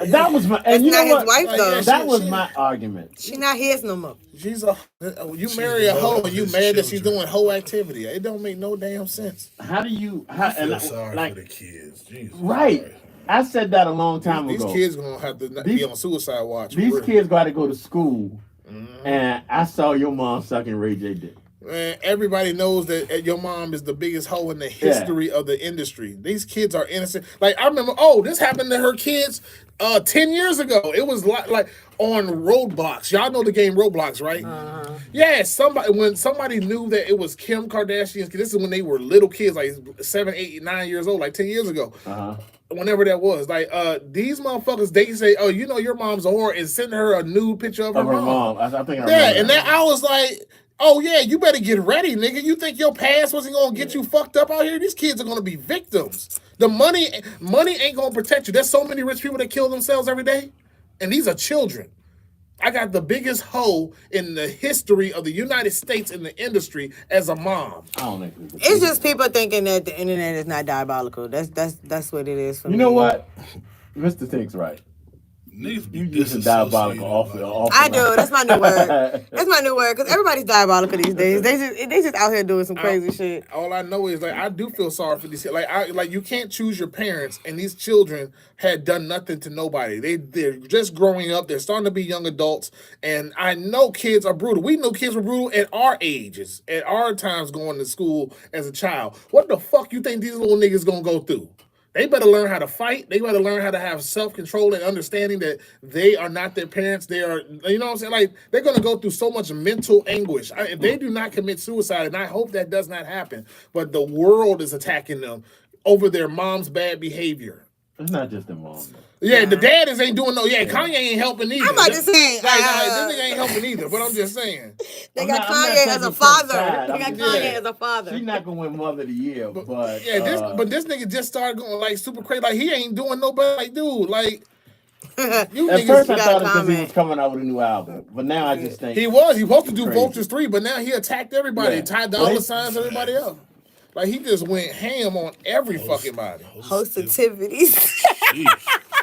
That was my. And That's you know not his what? wife Like, though. yeah, That was my argument. She not his no more. She's you marry a the hoe mother and you of his mad that she's children. doing hoe activity. It don't make no damn sense. How do you? I feel sorry like, for the kids. Jesus right? Christ. I said that a long time These ago. kids gonna have to be on suicide watch. These kids got to go to school, and I saw your mom sucking Ray J dick. Man, everybody knows that your mom is the biggest hoe in the history of the industry. These kids are innocent. Like I remember, this happened to her kids 10 years ago. It was like on Roblox. Y'all know the game Roblox, right? Yeah, when somebody knew that it was Kim Kardashian's kid, this is when they were little kids, like 7, 8, 9 years old, like 10 years ago. Whenever that was, like these motherfuckers, they say, "Oh, you know your mom's a whore," and send her a nude picture of her mom. I think I remember And then I was like, oh yeah, you better get ready, nigga. You think your past wasn't gonna get you fucked up out here? These kids are gonna be victims. The money ain't gonna protect you. There's so many rich people that kill themselves every day, and these are children. I got the biggest hoe in the history of the United States in the industry as a mom. I don't think It's just people thinking that the internet is not diabolical. That's what it is for me. You know what? Mr. Tink's right. Niggas be You using diabolical off. I do. That's my new word. That's my new word because everybody's diabolical these days. They just out here doing some crazy shit. All I know is like I do feel sorry for these kids. Like you can't choose your parents, and these children had done nothing to nobody. They're just growing up. They're starting to be young adults, and I know kids are brutal. We know kids were brutal at our ages, at our times going to school as a child. What the fuck you think these little niggas gonna go through? They better learn how to fight. They better learn how to have self-control and understanding that they are not their parents. They are, you know what I'm saying? Like, they're going to go through so much mental anguish. If they do not commit suicide, and I hope that does not happen, but the world is attacking them over their mom's bad behavior. It's not just the mom. Yeah, the daddies ain't doing no. Yeah, Kanye ain't helping either. I'm about to say, this nigga ain't helping either. But I'm just saying. They I'm got not Kanye taking as a Tim's father. side. They I'm got just Kanye saying. as a father. She's not gonna win Mother of the Year, but Yeah, this nigga just started going like super crazy. Like he ain't doing nobody. Like dude, like you at niggas. first I gotta thought it because he comment. was coming out with a new album, but now I just think He supposed to do Crazy. Vultures 3, but now he attacked everybody, Yeah. tied dollar signs everybody else. Like he just went ham on every fucking body. Host activities. Jeez.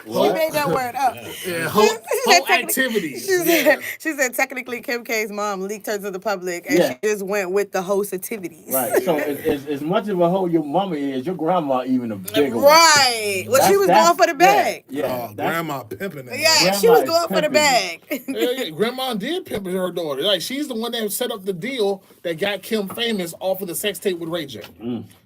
She made that word up. Yeah, She said whole activities. She said technically Kim K's mom leaked her to the public, and she just went with the host activities. Right. So as much of a hoe your mama is, your grandma even a bigger one. Right. Well, she was going for the bag. Yeah. Grandma pimping it. Yeah, Grandma she was is going for the pimping bag. Grandma did pimp her daughter. Like she's the one that set up the deal that got Kim famous off of the sex tape with Ray J.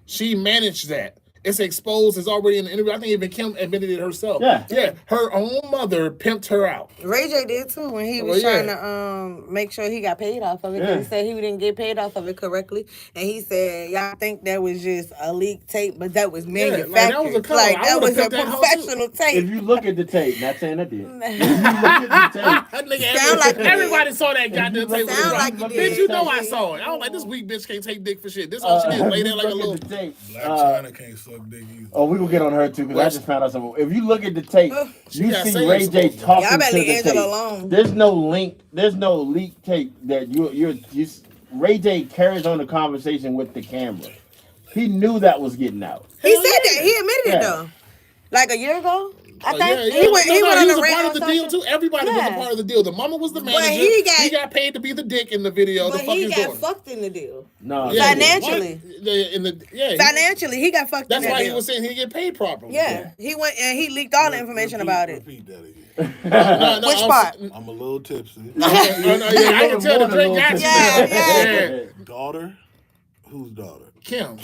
She managed that. It's exposed. It's already in the interview. I think even Kim admitted it herself. Yeah. Her own mother pimped her out. Ray J did too when he was trying to make sure he got paid off of it. He said he didn't get paid off of it correctly, and he said y'all think that was just a leaked tape, but that was manufactured. That was a professional tape. If you look at the tape, not saying I did. If you look at the tape, that nigga, everybody saw that goddamn tape. Sound like you did. Bitch, you know I saw it. I was like, this weak bitch can't take dick for shit. This all she did lay there like a little. Black China can't suck dick either. Oh, we will get on her too because I just found out something. If you look at the tape, you see Ray J talking to the tape. Alone. There's no link. There's no leak tape that you. Ray J carries on the conversation with the camera. He knew that was getting out. He said that. He admitted it though. Like a year ago. I think he went on the a part of the deal too. Everybody was a part of the deal. The mama was the manager. He got paid to be the dick in the video. But he got fucked in the deal. No, financially. Financially, he got fucked. That's in the why deal. he was saying he didn't get paid properly. Yeah, he went and he leaked all the information about it. Repeat that again. Which part? I'm a little tipsy. I can tell the drink got you. Yeah. Daughter? Whose daughter? Kim.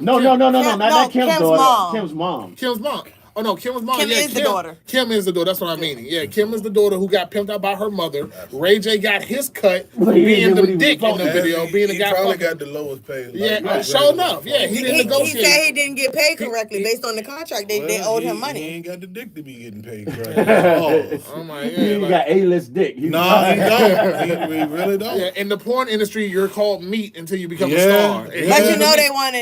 No, not Kim's daughter. Mom. Kim's mom. Kim's mom. Oh no, Kim's mom. Kim is the daughter. Kim is the daughter. That's what I'm meaning. Yeah, Kim is the daughter who got pimped out by her mother. Ray J got his cut being the dick in the video, being the guy. He probably got the lowest paid. Yeah, sure enough. Yeah, he didn't negotiate. He said he didn't get paid correctly based on the contract. They owed him money. He ain't got the dick to be getting paid correctly. Oh my god. He got A-list dick. No, he don't. He really don't. Yeah, in the porn industry, you're called meat until you become a star. But you know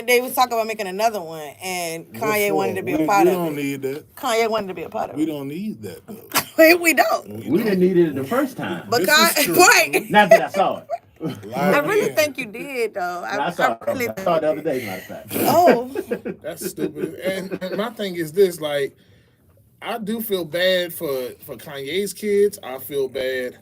they was talking about making another one, and Kanye wanted to be a part of it. We don't need that. Kanye wanted to be a part of it. We don't need that though. We don't. We didn't need it the first time. But right. Not that I saw it. I really think you did though. I saw it the other day, matter of fact. Oh. That's stupid. And my thing is this, like, I do feel bad for Kanye's kids. I feel bad.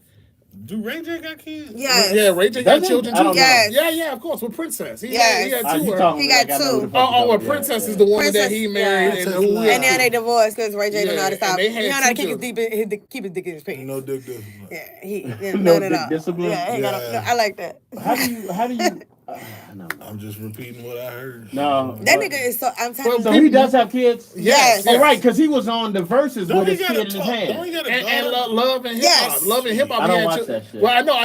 Do Ray J got kids? Yes. Yeah, Ray J got children too. Yes. Yeah, of course. With Princess. He yes. had two. He got two. Well, Princess is the woman that he married. Yeah. And now they divorced because Ray J didn't know how to stop. He didn't know how to keep his dick in his pants. No dick discipline. Yeah, no dick discipline? Yeah, I like that. How do you I'm just repeating what I heard. No. That nigga is so. I'm telling you. So he does have kids? Yes. Oh, right, because he was on the Verses with his kid in his hand. And Love and Hip Hop. Love and Hip Hop. I don't watch that shit. Well, I know.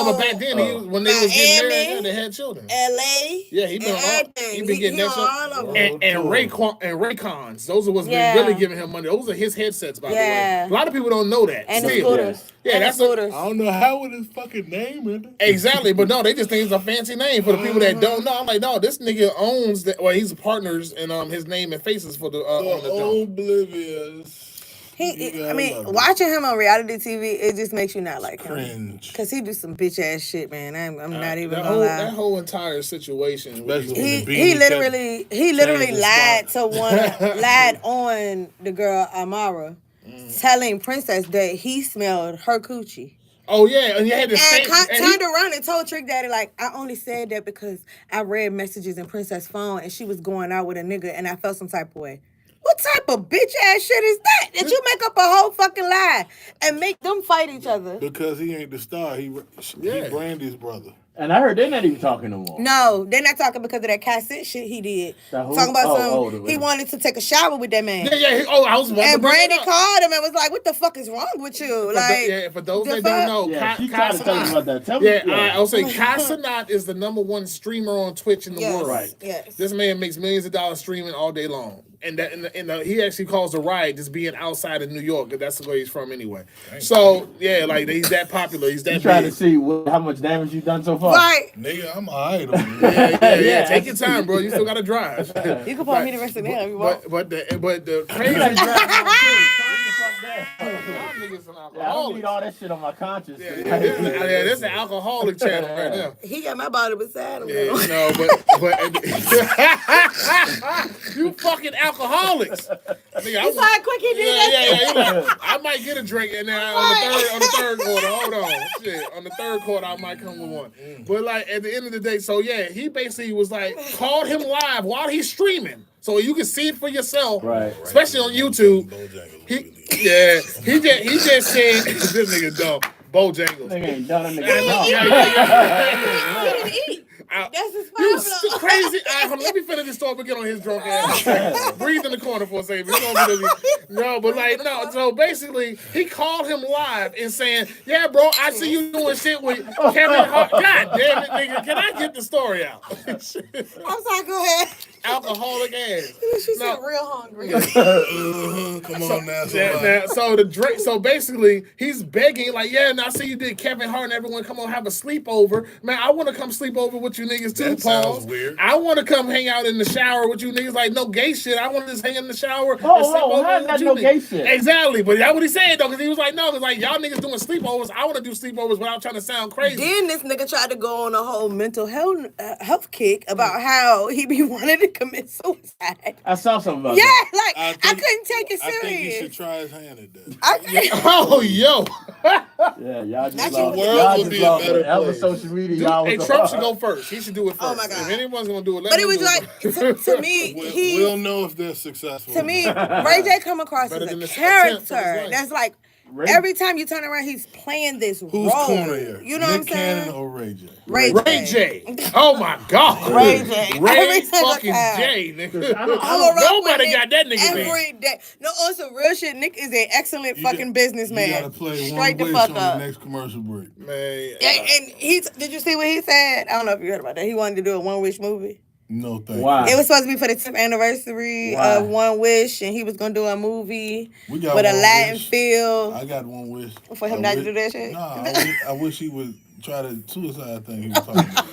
But back then, when they was getting married, they had children. L.A. Yeah, he been getting that shit. And Raycons. Those are what's been really giving him money. Those are his headsets, by the way. A lot of people don't know that. And the scooters. Yeah, that's scooters. I don't know how with his fucking name in it. Exactly, but no, they just think it's a fancy name for the people that don't know. I'm like, no, this nigga owns that. Well, he's partners in his name and faces for the on the oblivious. Watching him on reality TV, it just makes you not like him. Cringe. Because he do some bitch ass shit, man. I'm not even gonna lie. lie. That whole entire situation. He literally lied on the girl Amara, telling Princess that he smelled her coochie. Oh yeah, and you had to turned around and told Trick Daddy, like, I only said that because I read messages in Princess' phone and she was going out with a nigga and I felt some type of way. What type of bitch ass shit is that? That you make up a whole fucking lie and make them fight each other? Because he ain't the star. He Brandy's brother. And I heard they're not even talking no more. No, they're not talking because of that cassette shit he did. Talking about he wanted to take a shower with that man. Yeah. I was about and Brandy called him and was like, "What the fuck is wrong with you?" For those that don't know, she tried to tell you about that. I'll say Kai Cenat is the #1 streamer on Twitch in the world. Right. Yes. This man makes millions of dollars streaming all day long. And he actually calls a riot just being outside of New York, because that's where he's from anyway. So he's that popular. He's that. He's trying to see how much damage you've done so far. Right, nigga, I'm alright. Yeah. Take your time, bro. You still gotta drive. You can put me the rest of the day if you want. But the crazy. I don't need all that shit on my conscience. This is an alcoholic channel right now. He got my body beside him. But you fucking alcoholics. Nigga, You saw how quick he did that? Yeah. I might get a drink, and then on the third quarter, hold on, shit. On the third quarter, I might come with one. But like at the end of the day, so yeah, he basically was like called him live while he's streaming, so you can see it for yourself, Right. Especially on YouTube. He just said this nigga dumb. Bojangles. Nigga ain't done a nigga. He didn't eat. That's his You problem. crazy. Let me finish this story, but get on his drunk ass. Breathe in the corner for a second. No, but like, no. So basically, he called him live and saying, yeah, bro, I see you doing shit with Kevin Hart. God damn it, nigga. Can I get the story out? I'm sorry, go ahead. Alcoholic ass. She's real hungry. Come on now. So the drink. So basically, he's begging, like, yeah, now I see you did Kevin Hart and everyone come on have a sleepover. Man, I want to come sleep over with you niggas too, That Paul. sounds weird. I want to come hang out in the shower with you niggas. Like, no gay shit. I want to just hang in the shower and sleep Oh, over how's with that you no niggas. gay shit? Exactly, but that's what he said though, because he was like, no, because like y'all niggas doing sleepovers. I want to do sleepovers without trying to sound crazy. Then this nigga tried to go on a whole mental health kick about how he be wanting to commit suicide. I saw something about Yeah, that. like I couldn't take it I think he serious. should try his hand at that. I think Oh, yo. Yeah, y'all just Not lost. you. The world Y'all would just be a lost. better That was place. social media. Y'all Hey, was Trump should go first. He should do it first. Oh, my God. If anyone's gonna do it, let But him it was do like to me, We'll know if they're successful. to me, Ray J come across Better as than a this attempt of his character life. that's like Ray- every time you turn around, he's playing this Who's role. corner here? You know Nick what I'm saying? Cannon or Ray J? Ray J. Oh my God. Ray J. Ray Every single fucking time. J, nigga. I don't- I'm a rock with Nobody Nick got that nigga every day. No, also real shit. Nick is an excellent fucking You businessman. gotta play Straight one the wish fuck on up. the next commercial break. Man. And did you see what he said? I don't know if you heard about that. He wanted to do a One Wish movie. No thank Why? you. It was supposed to be for the 10th anniversary Why? of One Wish, and he was gonna do a movie We got with a one Latin wish. feel. I got one wish. For him not to do that shit? Nah, I wish he would try the suicide thing he was talking about.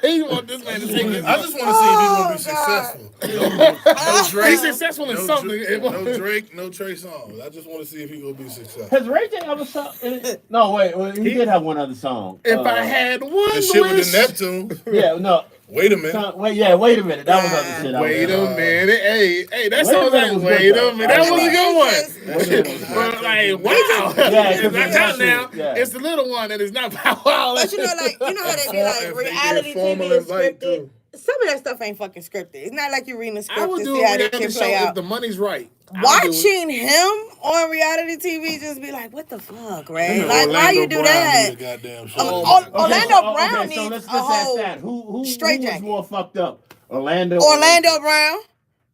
He want this man to take his I just want to see if he's gonna be successful. No Drake. He's successful in something. No Drake, no Trey Songz. I just want to see if he's gonna be successful. Has Ray J ever song? No, wait. Well, he did have one other song. If I had one The shit wish. with the Neptune. Yeah, no. Wait a minute. Wait a minute. That was other shit. Wait a minute. Hey, that Wait a song minute like, was wait good, a though. minute. That was a good one. Wait a minute. But like, wow. Yeah, It's not out now. yeah. It's the little one and it's not wow. But you know, like how they be like If they reality get formal TV is invite, scripted. too. Some of that stuff ain't fucking scripted. It's not like you're reading a I script would to do see a how they reality can show play if out. the money's right. Watching him on reality TV just be like, what the fuck, Ray? Like, why Orlando you do Brown that? need a goddamn show. Orlando Brown so needs let's a ask whole that. Who straight was jacket. more fucked up? Orlando Brown.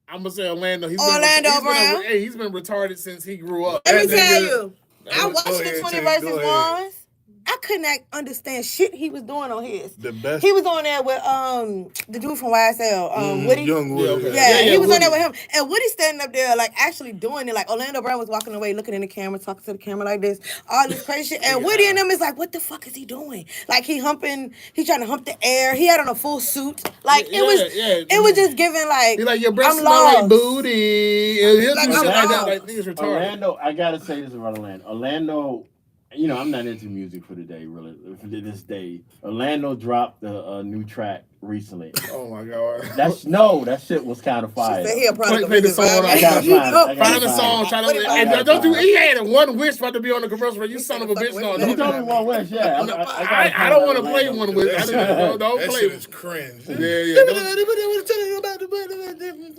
I'm gonna say Orlando. Brown. He's been retarded since he grew up. Let me That tell nigga- you, I watched Go the ahead, 20 Tink, versus go ahead. ones. I could not understand shit he was doing on his. The best. He was on there with the dude from YSL, Woody. Young Woody. Yeah, he was Woody. on there with him. And Woody standing up there, like, actually doing it. Like, Orlando Brown was walking away, looking in the camera, talking to the camera like this. All this crazy shit. And Woody and them is like, what the fuck is he doing? Like, he trying to hump the air. He had on a full suit. Like, it was just giving, like, He's like, your breasts I'm smell like lost. booty. And he'll Like, do I'm shit like that. lost. Like, niggas retarded. Orlando, I gotta say this about Orlando. Orlando, you know, I'm not into music for today, really. For this day, Orlando dropped a new track recently. Oh my God. That shit was kind of fire. He a product of Play the his song on environment. I gotta find it. I gotta Find a find song, it. try What to. if And don't do. He had one wish about to be on the commercial. You son of a bitch! No, You told me One Wish, yeah. I don't want to play one with. Don't That play. shit is cringe. Yeah.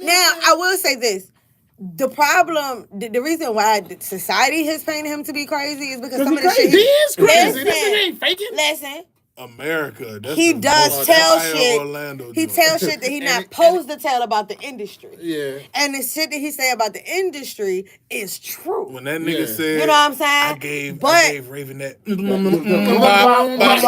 Now, I will say this. The problem, the reason why society has painted him to be crazy is because some of the shit He is crazy. This Listen. nigga ain't faking. Listen, America. That's he the does most tell fire shit. Orlando He joint. tells shit that he not supposed to tell about the industry. Yeah. And the shit that he say about the industry is true. When that nigga Yeah. said, You know what I'm saying? I gave Raven that. I was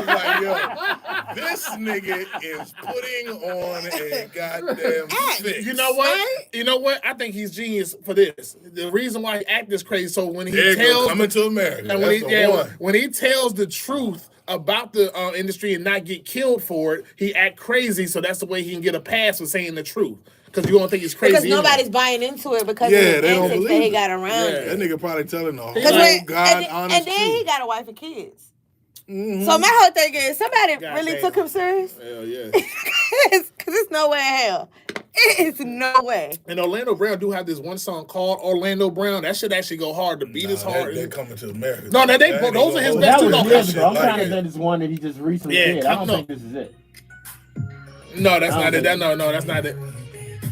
like, yo, this nigga is putting on a goddamn fix. You know what? You know what? I think he's genius for this. The reason why he act this crazy, so when he There you go, tells coming to America. and That's the one. when he tells the truth about the industry and not get killed for it, he act crazy. So that's the way he can get a pass for saying the truth. Because you don't think it's crazy. Because anyway. nobody's buying into it because Yeah, of the they don't antics that believe he it. got around Yeah. it. That nigga probably telling the whole Because God honest and then he truth. got a wife and kids. So my whole thing is somebody God really damn. took him serious. Hell yeah. Because it's no way in hell. It is no way. And Orlando Brown do have this one song called Orlando Brown. That should actually go hard. The beat is hard. They're coming to America. No, those are his best That two. was No, years ago. I'm like trying to it. think it's one that he just recently Yeah, did. I don't no. think this is it. No, that's not it. No, that's not it.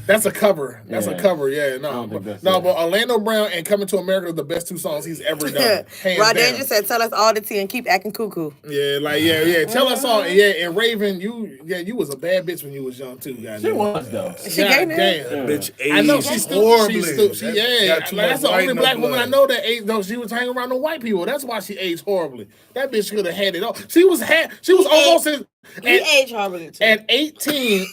That's a cover. That's a cover. Yeah, I no, don't think that's no. it. But Orlando Brown and Coming to America are the best two songs he's ever done. Hands Rod down. Danger said, "Tell us all the tea and keep acting cuckoo." Yeah, like yeah. Tell us all. Yeah, and Raven, you was a bad bitch when you was young too, guys. She was though. She gay now? Damn. Bitch, I know aged she's still horribly. yeah. Got too Like, that's much the white only in her black woman I blood. know that aged. No, she was hanging around the white people. That's why she aged horribly. That bitch could have had it all. She was almost in. He aged horribly too. At 18,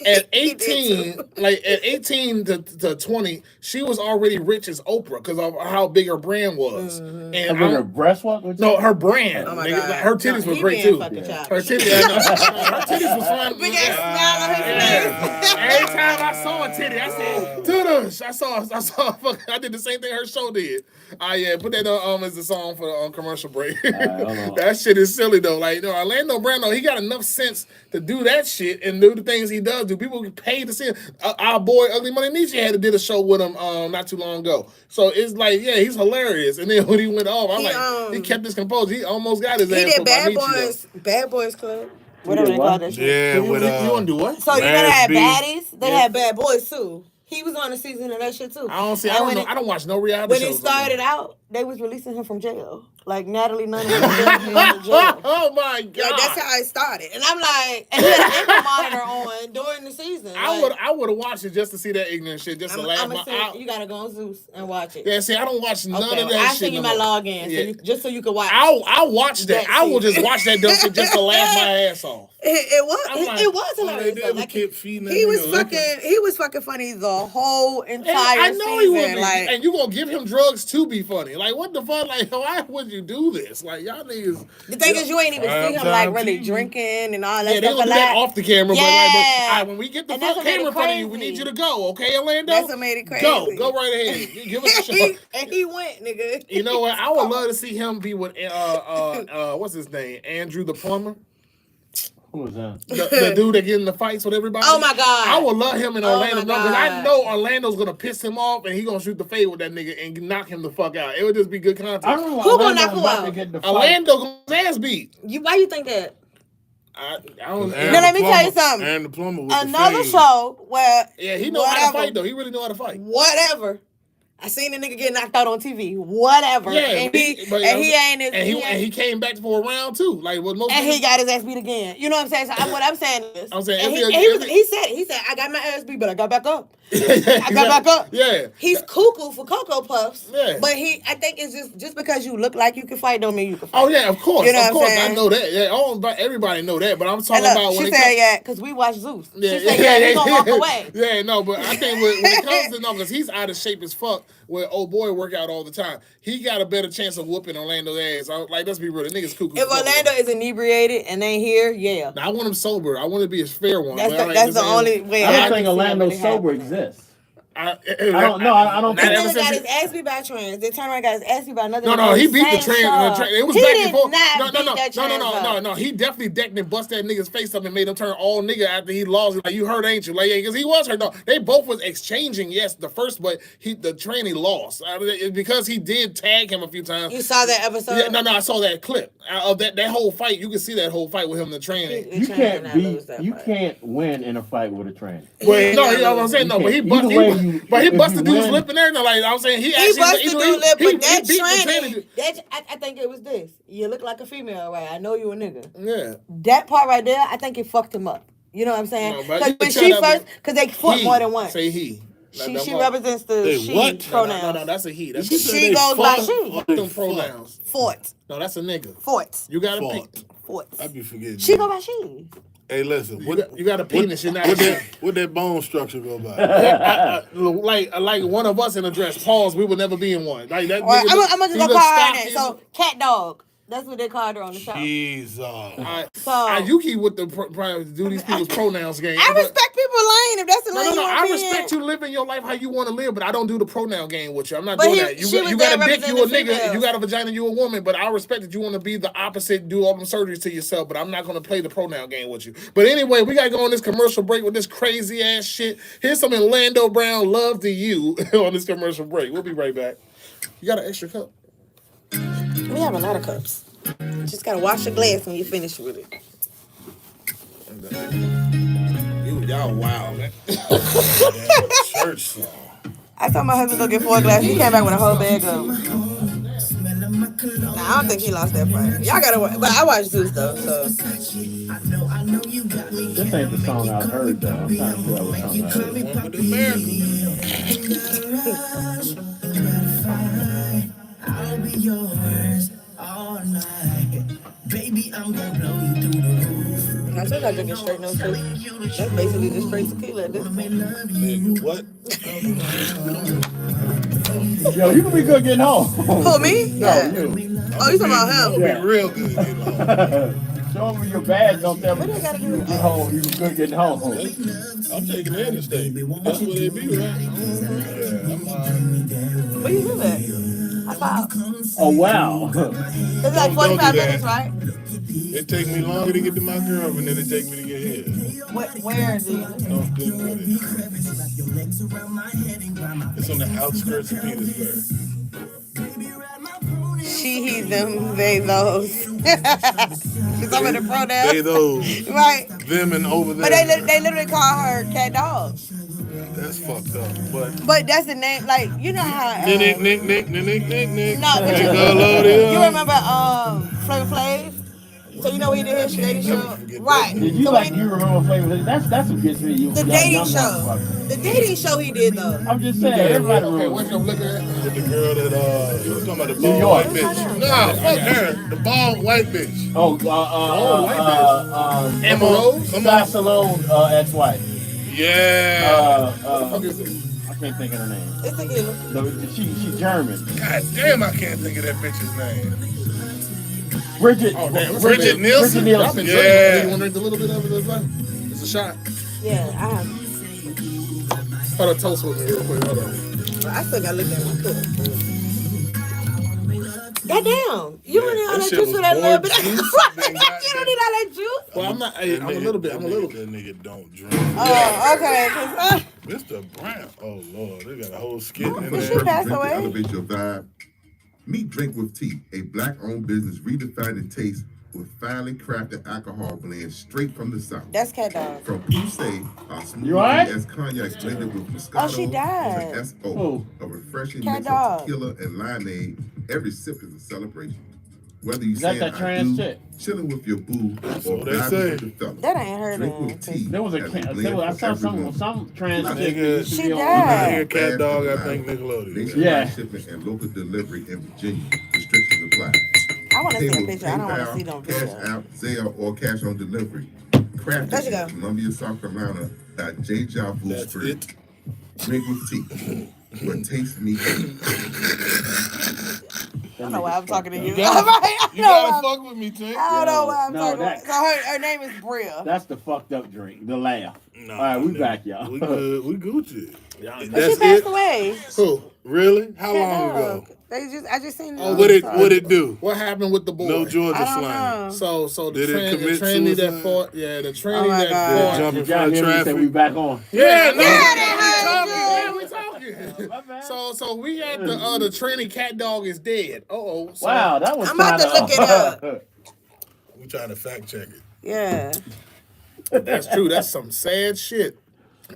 like at 18 to 20, she was already rich as Oprah because of how big her brand was. Mm-hmm. And With her breast walk? no, her brand. Oh my nigga, God. like, her titties No, was he great being too. fucking childish. Her titties was fun. Big ass smile on his face. Every time I saw a titty, I said, "Tudos." I saw. I did the same thing her show did. Yeah, put that as a song for the commercial break. hold on. That shit is silly though. Like, Orlando Brown, he got enough sense to do that shit and do the things he does do. People get paid to see him. Our boy Ugly Money Nietzsche did a show with him not too long ago. So it's like, yeah, he's hilarious. And then when he went off, he kept his composure. He almost got his ass. He did put by Bad Nietzsche, Boys, Bad Boys Club. Whatever they what? call that shit. Yeah, though. with You want to do what? So you Mad gotta have Beef. baddies. They had Bad Boys too. He was on the season of that shit too. I don't see. And I don't when know. it- I don't watch no reality When shows. it no more. started out, they was releasing him from jail. Like Natalie Nunn was releasing him from jail. Oh my god! Like that's how it started. And I'm like, and he had an ankle monitor on during the season. I Like, would have watched it just to see that ignorant shit, just to laugh. I'm gonna you gotta go on Zeus and watch it. Yeah, see, I don't watch none Okay, of that I'll shit. send you no my more. login Yeah. just so you can watch. I'll watch that. That I will scene. just watch that dumb shit just to laugh my ass off. It was I'm like, it was All they hilarious. did though. was Like, keep feeding that he was nigga liquor. fucking funny the whole entire I know season. he would be. Like, And you gonna give him drugs to be funny? Like what the fuck? Like why would you do this? Like y'all niggas. the thing is, you ain't even see him like Primetime really TV. drinking and all that Yeah, they stuff. gonna do that off the camera, but Yeah. when we get the And that's fuck what made camera it in front of you, we crazy. need you to go, okay, Orlando? That's what made it crazy. Go right ahead. You give us a shot. and he went, nigga. You know what? I would love to see him be with what's his name, Andrew the plumber. Who was that? The dude that get in the fights with everybody. Oh my God. I would love him in Oh Orlando my because I God. know Orlando's gonna piss him off and he gonna shoot the fade with that nigga and knock him the fuck out. It would just be good content. I remember Who gonna Orlando knock was who about out? to get in the fight. Orlando got his ass beat. Why you think that? I don't. And Now, let the me tell you plumber- something. And the plumber with Another the fade. show where Yeah, he know how to fight though. He really know how to fight. Whatever. I seen the nigga get knocked out on TV. Whatever. Yeah, and he but, ain't as, and he came back for a round too. Like with most. and he niggas- got his ass beat again. You know what I'm saying? So what I'm saying is, I'm saying, and if he said, I got my ass beat, but I got back up. I got back up. Yeah. He's cuckoo for Cocoa Puffs. Yeah. But I think it's just because you look like you can fight don't mean you can fight. Oh yeah, of course, You know of what I'm course, I saying? know that. Yeah, but everybody know that. But I'm talking And look, about when she it said, comes. yeah, because we watch Zeus. She said, yeah, he gonna walk away. Yeah, no, but I think when it comes to because he's out of shape as fuck. Where old boy work out all the time, he got a better chance of whooping Orlando's ass. Like, let's be real, the nigga's cuckoo. If Orlando is inebriated and ain't here, yeah. Now, I want him sober. I want to be a fair one. That's but the, I that's the understand- only way. I don't can think see it Orlando really sober happening. exists. I don't know. I don't Not think- ever That nigga since got he- his ass beat by trans. They turned around and got his ass beat by another. No, nigga on he the beat the same trans. show. It was he back did and forth. not beat that trans up. No. He definitely decked and bust that nigga's face up and made him turn all nigga after he lost. Like, you hurt, ain't you? Like, yeah, because he was hurt. No, they both was exchanging. Yes, the first, but the tranny lost because he did tag him a few times. You saw that episode? Yeah, no, I saw that clip of that whole fight. You can see that whole fight with him and the tranny. You can't not beat. lose that You fight. can't win in a fight with a tranny. Well, no, not you know what I'm lose. saying? No, but he Either busted. way you- But he if busted you dude's win- lip and everything. Like I'm saying, he He actually busted dude lip, but that beat the tranny, tranny. I think it was this. You look like a female, right? I know you a nigga. Yeah. That part right there, I think it fucked him up. You know what I'm saying? No, but Because you when tell she that- first, because they fought more than once. Say he. She represents the Hey, she what? pronouns. No, that's a he. That's You a said She they goes by fought. she. Fuck them pronouns. Fort. No, that's a nigga. Fort. You got a Fought. penis. Fort. I be forgetting. She go by she. Hey, listen. You got a penis. You're not What that bone structure go by? like one of us in a dress. Pause. We would never be in one. Like that. Well, nigga I'm look- gonna he just go look call her stocky. name. So, cat dog. That's what they called her on the show. Jesus. Alright. So- You keep with the do these people's pronouns game. I respect people's lane if that's the way you I want to be respect in. you living your life how you want to live, but I don't do the pronoun game with you. I'm not But doing he- that. she was You there got a dick, you a representing nigga. If you females. got a vagina, you a woman. But I respect that you want to be the opposite, do all them surgeries to yourself. But I'm not going to play the pronoun game with you. But anyway, we got to go on this commercial break with this crazy ass shit. Here's some Orlando Brown "Love to You" on this commercial break. We'll be right back. You got an extra cup? We have a lot of cups. Just gotta wash your glass when you finish with it. Y'all wild, man. Church song. I told my husband go get 4 glasses. He came back with a whole bag of them. Nah, I don't think he lost that fight. Y'all gotta watch. But I watch Zeus though, so. This ain't the song I heard though. I'm trying to figure out what song I heard. One with the American. I'll be yours all night. Baby, I'm gonna blow you through the roof. I told you I drinking straight no too. That's basically just straight tequila at this point. Nigga, what? Yo, you can be good getting home. Who, me? Yeah. No, you. Oh, you talking about him? Yeah. Be real good, you know. Show me your badge, don't tell me What they gotta do you with get that? home. You good getting home. I'm taking the interstate. That's where they be, right? Yeah, I'm Where you live at? I thought. Oh wow. It's like Don't 45 do that. minutes, right? It take me longer to get to my girl than it take me to get here. Where do you live? Don't think with it. It's on the outskirts of Petersburg. She, he, them, they, those. Cause I'm in the pronouns. They those. Right. Them and over there. But they literally call her Cat Dog. That's fucked up. But that's the name, like, you know how. Nick. No, but you You remember Flavor Flav? So you know he did his dating show? Right. Did you So like when- you remember Flavor? That's what gets me. You The young dating show. motherfucker. The dating show he did though. I'm just saying, everybody Okay, remembers. what's your liquor at? With the girl that you was talking about the New bald York. white bitch. Nah, fuck her. The bald white bitch. Amber Rose? Come Sky on. Salone ex-wife. Yeah. What is it? I can't think of her name. It's tequila. She's German. God damn, I can't think of that bitch's name. Bridget. Oh, damn. What's Bridget her name? Nielsen? Bridget I've been Nielsen. drinking. Yeah. You want to drink a little bit of it as well? It's a shot. Yeah, I have. Hold on, toast with me real quick. Hold on. I still got to look at my cup. Goddamn. You don't need all that that shit juice was for that more little bit. juice You than don't need all that juice. Well, I'm not. Hey, I'm a little bit. I'm a little bit. That nigga don't drink. Oh, okay. 'Cause, Mr. Brown. Oh, Lord. They got a whole skit in But she there. passed Drink to away. elevate your vibe. Meet Drink with Tea, a black-owned business redefining taste with finely crafted alcohol blends straight from the South. That's Cat Dog. From Poussey, our smooth You alright? as cognac blended with Moscato. Oh, she died. With an SO, Who? a refreshing Cat mix Dog. of tequila and limeade. Every sip is a celebration. Whether you Is that say that trans chick? chilling with your boo, or what they vibing say. with the fellas. That ain't her Drink then. with Tea. There was a as I blend saw for everyone. some trans That chick. nigga- that used to She be on- died. I hear Cat Dog, I think Nickelodeon. Nationwide Yeah. shipment and local delivery in Virginia. Restrictions apply. I want to see Pay a with picture. I don't want to PayPal, see no Cash video. App, Zelle, or cash on delivery. Crafted There you go. in Columbia, South Carolina. J. Job Food That's Street. it. Drink with tea. Where taste meets. I don't know why I'm talking to you. You I gotta, you know gotta why- fuck with me, Tink. I don't know why I'm No, talking. that- So her name is Bria. That's the fucked up drink. The laugh. Nah, All right, we nigga. back, y'all. We good. We Gucci. Y'all- But she That's passed it? away. Who? Really? How Cat long Dog. ago? I just seen it. What it do? What happened with the boy? No Georgia I don't slang. know. So the Did it tranny commit that suicide? fought. Yeah, the tranny Oh my that God. fought. Jump in Did y'all front of hear me say traffic. we back on? Yeah, no, Yeah, we talking. My bad. So we had the tranny cat dog is dead. So Wow, that was I'm about to kinda- look it up. We trying to fact check it. Yeah. that's true. That's some sad shit.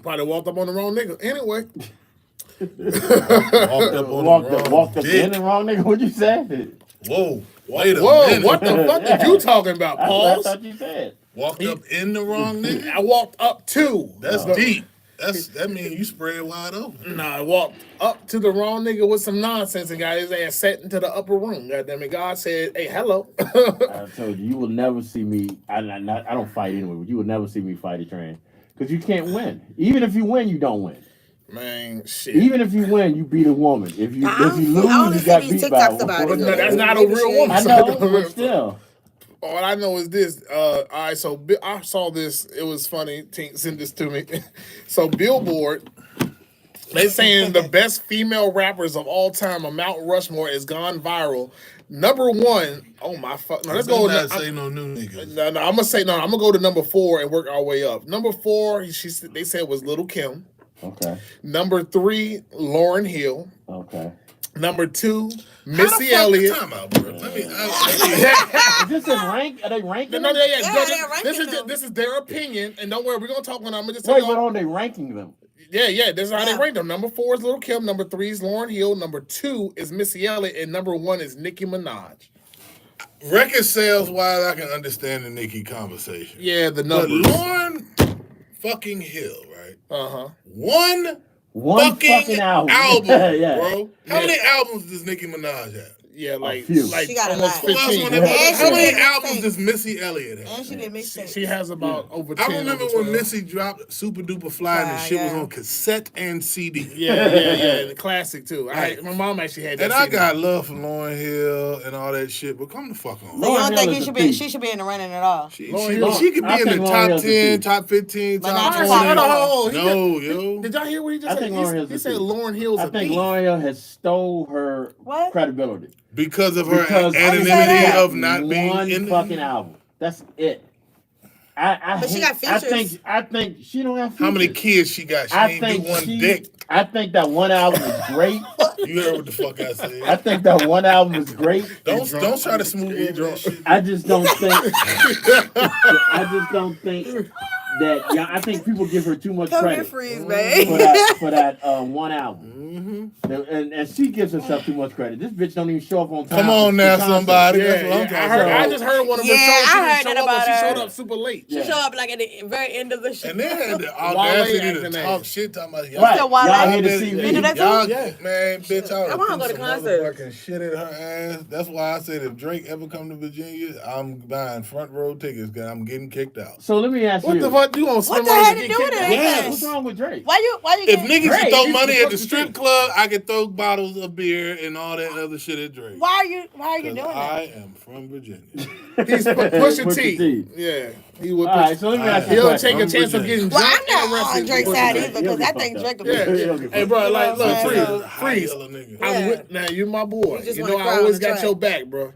Probably walked up on the wrong nigga. Anyway, Walked up on Walked the up, wrong walked up dick. in the wrong nigga. What'd you say? Whoa. Wait a whoa, minute. what the fuck Yeah. did you talking about, That's what I Pauls? thought you said. Walked up in the wrong nigga? I walked up to. That's deep. That means you spread wide open. Nah, I walked up to the wrong nigga with some nonsense and got his ass set into the upper room. Goddamn it, God said, "Hey, hello." I told you, you will never see me. I don't fight anyway, but you will never see me fight a train because you can't win. Even if you win, you don't win. Man, shit. Even if you win, you beat a woman. If you I lose, only you see got these beat by a TikToks about woman. it. But no, that's not a Maybe real she woman. I know, but still. All I know is this. All right, so I saw this. It was funny. Tink sent this to me. So Billboard, they saying the best female rappers of all time, a Mount Rushmore, is gone viral. Number one, oh my fuck! No, let's go. Say no new niggas. No, I'm gonna go to number 4 and work our way up. Number 4, they said was Lil' Kim. Okay. Number 3, Lauryn Hill. Okay. Number 2, Missy Elliott. Time out, bro. Let me. Is this a rank? Are they ranking them? This is their opinion, and don't worry, we're gonna talk when I'm just. Wait, but are they ranking them? Yeah, this is how they rank them. Number 4 is Lil' Kim, number 3 is Lauryn Hill, number 2 is Missy Elliott, and number 1 is Nicki Minaj. Record sales wise, I can understand the Nicki conversation. Yeah, the But numbers. Lauryn fucking Hill, right? Uh-huh. One fucking album. Yeah. Bro. How many albums does Nicki Minaj have? Yeah, like few. She got a almost lot. 15. How many Yeah. albums does Missy Elliott have? And she did mixtapes. She has about over 10. I remember over when 12. Missy dropped Super Duper Fly and the shit was yeah. on cassette and CD. Yeah, the classic too. My mom actually had that. And I CD. got love for Lauryn Hill and all that shit, but come the fuck on. So you don't Lauryn think Hill is a she should be in the running at all? She could I be in think the Lauryn top Hill's a 10, kid. top 15, But top not 20. top No, yo. Did y'all hear what he just I said? think Lauryn Hill's He a said thief. Lauryn Hill's I a think thief. Lauryn Hill has stole her What? credibility. Because of her Because anonymity of not being one in fucking album. That's it. But she got features. I think she don't have features. How many kids she got? She I ain't think do one she, dick. I think that one album is great. You heard what the fuck I said. I think that one album is great. Don't try to smooth over that shit. I just don't think that I think people give her too much Come here, credit Phreeze, babe. for that one album. And she gives herself too much credit. This bitch don't even show up on time. Come on now, for concerts. somebody. Yeah, That's what I'm talking about. I just heard one of her Yeah, shows. I She heard didn't that show up, about She her. showed up super late. She show up like at the very end of the show. And they had the audacity to acting talk ass. shit, talking about Right. So why Y'all not? here to see You me. do that too? Y'all, Yeah. man, bitch, I I wanna would go to put some concerts. motherfucking shit in her ass. That's why I said if Drake ever come to Virginia, I'm buying front row tickets because I'm getting kicked out. So let me ask What you. the fuck you gonna What spend the money hell to to get do with kicked it? out? Yes. What's wrong with Drake? Why you If get niggas Drake, could throw this money is at the the strip thing. club, I could throw bottles of beer and all that other shit at Drake. why are you 'Cause doing that? I am from Virginia. He's pushing Pusha T. T. Yeah, he would All right, push. so let me ask you a He'll question. take a I'm chance of Virginia. getting Well, jumped I'm and not arrested. on Drake's for side pushing either T. because I He'll be think fucked Drake will up. be Yeah. Hey, bro, like, look, Yeah. Phreeze. High Phreeze. yellow nigga. Yeah. Now you my boy. You just You wanna know cry I on always the got track. your back, bro.